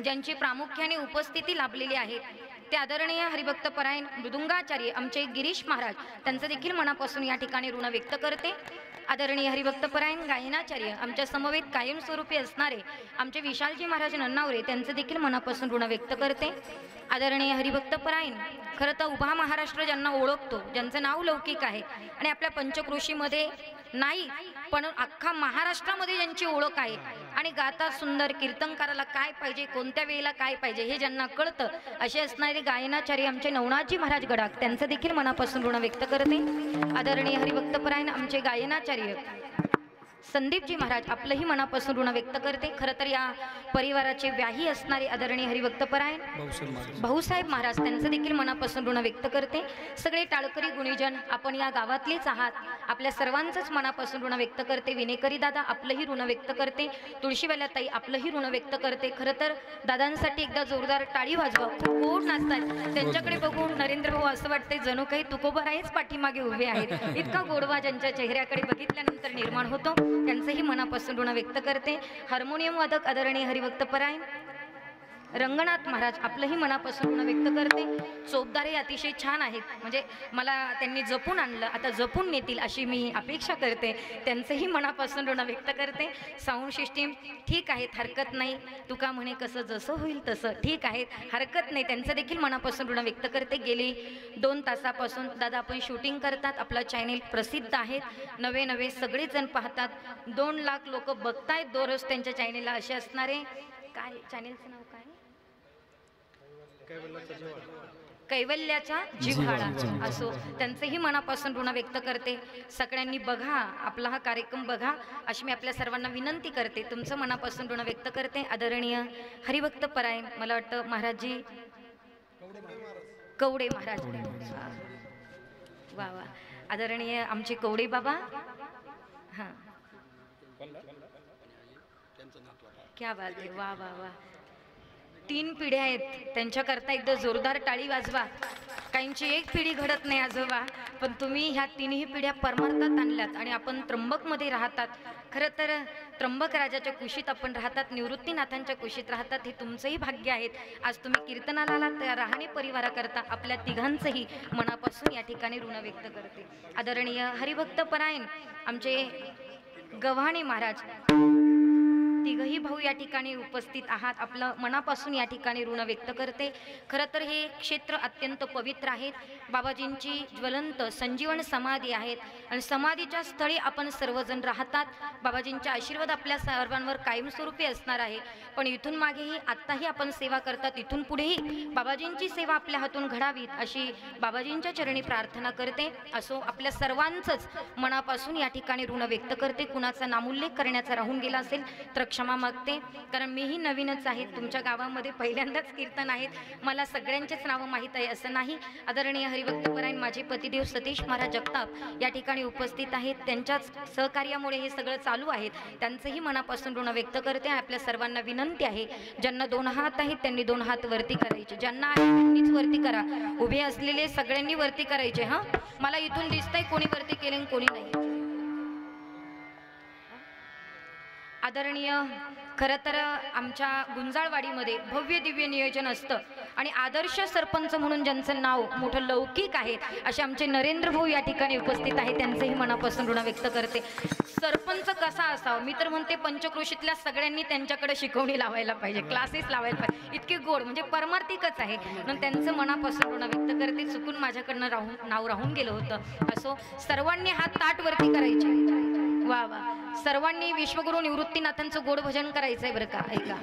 ज्यांची प्रामुख्याने उपस्थिती लाभलेली आहे ते आदरणीय हरिभक्त परायण मृदुंगाचार्य आमचे गिरीश महाराज, त्यांचं देखील मनापासून या ठिकाणी ऋण व्यक्त करते। आदरणीय हरिभक्त परायण गायनाचार्य आमच्या समवेत कायमस्वरूपी असणारे आमचे विशालजी महाराज नन्नावरे, त्यांचं देखील मनापासून ऋण व्यक्त करते। आदरणीय हरिभक्त परायण खरं तर उभा महाराष्ट्र ज्यांना ओळखतो, ज्यांचं नाव लौकिक आहे आणि आपल्या पंचक्रोशीमध्ये नाही पण अख्खा महाराष्ट्रामध्ये ज्यांची ओळख आहे, आणि गाता सुंदर, कीर्तनकाराला काय पाहिजे, कोणत्या वेळेला काय पाहिजे हे ज्यांना कळतं, असे असणारे गायनाचार्य आमचे नवनाथजी महाराज गडाख, त्यांचं देखील मनापासून ऋण व्यक्त करते। आदरणीय हरिभक्त परायण आमचे गायनाचार्य संदीपजी महाराज, आपलंही मनापासून ऋण व्यक्त करते। खरं तर या परिवाराचे व्याही असणारे आदरणीय हरिभक्त परायण भाऊसाहेब महाराज, त्यांचं देखील मनापासून ऋण व्यक्त करते। सगळे टाळकरी गुणीजन आपण या गावातलेच आहात, आपल्या सर्वांचंच मनापासून ऋण व्यक्त करते। विनेकरी दादा आपलंही ऋण व्यक्त करते, तुळशीवाल्या ताई आपलंही ऋण व्यक्त करते। खरं तर दादांसाठी एकदा जोरदार टाळी वाजवा, खूप गोड नाचतात, त्यांच्याकडे बघून नरेंद्र भाऊ असं वाटतंय जणू काही तुकोबारायच पाठीमागे उभे आहेत, इतका गोडवा ज्यांच्या चेहऱ्याकडे बघितल्यानंतर निर्माण होतो, त्यांचंही मनापासून ऋण व्यक्त करते। हार्मोनियम वादक आदरणीय हरिभक्त परायण रंगनाथ महाराज, आपलंही मनापासून ऋण व्यक्त करते। चोपदार अतिशय छान आहेत, म्हणजे मला त्यांनी जपून आणलं, आता जपून नेतील अशी मी अपेक्षा करते, त्यांचंही मनापासून ऋण व्यक्त करते। साऊंड सिस्टीम ठीक आहेत, हरकत नाही, तुका म्हणे कसं जसं होईल तसं, ठीक आहेत, हरकत नाही, त्यांचं देखील मनापासून ऋण व्यक्त करते। गेली 2 तासापासून दादा आपण शूटिंग करतात, आपला चॅनेल प्रसिद्ध आहे, नवे सगळेजण पाहतात, 2 लाख लोक बघतायत दररोज त्यांच्या चॅनेलला, असे असणारे काय चॅनेलचं नाव काय, कैवल्याचा जिव्हाळा असो, त्यांचंही मनापासून ऋण व्यक्त करते। सगळ्यांनी बघा, आपला हा कार्यक्रम बघा अशी मी आपल्या सर्वांना विनंती करते, तुमचं मनापासून ऋण व्यक्त करते। आदरणीय हरिभक्त परायण मला वाटतं महाराजजी कवडे महाराज, वा वा, आदरणीय आमचे कवडे बाबा, हां क्या बात आहे, वा वा वा. 3 पिढ्या आहेत, त्यांच्याकरता एकदा जोरदार टाळी वाजवा. काहींची एक पिढी घडत नाही आजोबा, पण तुम्ही ह्या 3ही पिढ्या परमार्थात आणल्यात आणि आपण त्र्यंबकमध्ये राहतात. खरं तर त्र्यंबक राजाच्या कुशीत आपण राहतात, निवृत्तीनाथांच्या कुशीत राहतात, हे तुमचंही भाग्य आहेत. आज तुम्ही कीर्तनाला आलात, त्या राहणे परिवाराकरता आपल्या तिघांचंही मनापासून या ठिकाणी ऋण व्यक्त करते. आदरणीय हरिभक्त परायण आमचे गव्हाणे महाराज, तिघही भाऊ या ठिकाणी उपस्थित आहात, आपलं मनापासून या ठिकाणी ऋण व्यक्त करते. खरं तर हे क्षेत्र अत्यंत पवित्र आहेत. बाबाजींची ज्वलंत संजीवन समाधी आहेत आणि समाधीच्या स्थळी आपण सर्वजण राहतात. बाबाजींचे आशीर्वाद आपल्या सर्वांवर कायमस्वरूपी असणार आहे. पण इथून मागेही आत्ताही आपण सेवा करतात, इथून पुढेही बाबाजींची सेवा आपल्या हातून घडावीत अशी बाबाजींच्या चरणी प्रार्थना करते. असो, आपल्या सर्वांचंच मनापासून या ठिकाणी ऋण व्यक्त करते. कुणाचा नामोल्लेख करण्याचा राहून गेला असेल तर क्षमा मागते, कारण मीही नवीनच आहे. तुमच्या गावामध्ये पहिल्यांदाच कीर्तन आहेत, मला सगळ्यांचेच नावं माहीत आहे असं नाही. आदरणीय हरिभक्तपरायण माझे पतिदेव सतीश महाराज जगताप या ठिकाणी उपस्थित आहेत. त्यांच्याच सहकार्यामुळे हे सगळं चालू आहे. त्यांचंही मनापासून ऋण व्यक्त करते. आपल्या सर्वांना विनंती आहे, ज्यांना 2 हात आहेत त्यांनी 2 हात वरती करायचे, ज्यांना आहे त्यांनीच वरती करा. उभे असलेले सगळ्यांनी वरती करायचे. हां, मला इथून दिसतंय कोणी वरती केले कोणी नाही. आदरणीय, खरं तर आमच्या गुंजाळवाडीमध्ये भव्य दिव्य नियोजन असतं आणि आदर्श सरपंच म्हणून ज्यांचं नाव मोठं लौकिक आहे असे आमचे नरेंद्र भाऊ या ठिकाणी उपस्थित आहेत. त्यांचंही मनापासून ऋण व्यक्त करते. सरपंच कसा असावा, मी तर म्हणते पंचक्रोशीतल्या सगळ्यांनी त्यांच्याकडे शिकवणी लावायला पाहिजे, क्लासेस लावायला पाहिजे. इतके गोड, म्हणजे परमार्थिकच आहे म्हणून त्यांचं मनापासून ऋण व्यक्त करते. चुकून माझ्याकडनं नाव राहून गेलं होतं. असो, सर्वांनी हात ताट वरती करायचे. वा वा, सर्वांनी विश्वगुरु निवृत्तीनाथांचं गोड भजन करायचंय बरं का. ऐका,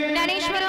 ज्ञानेश्वर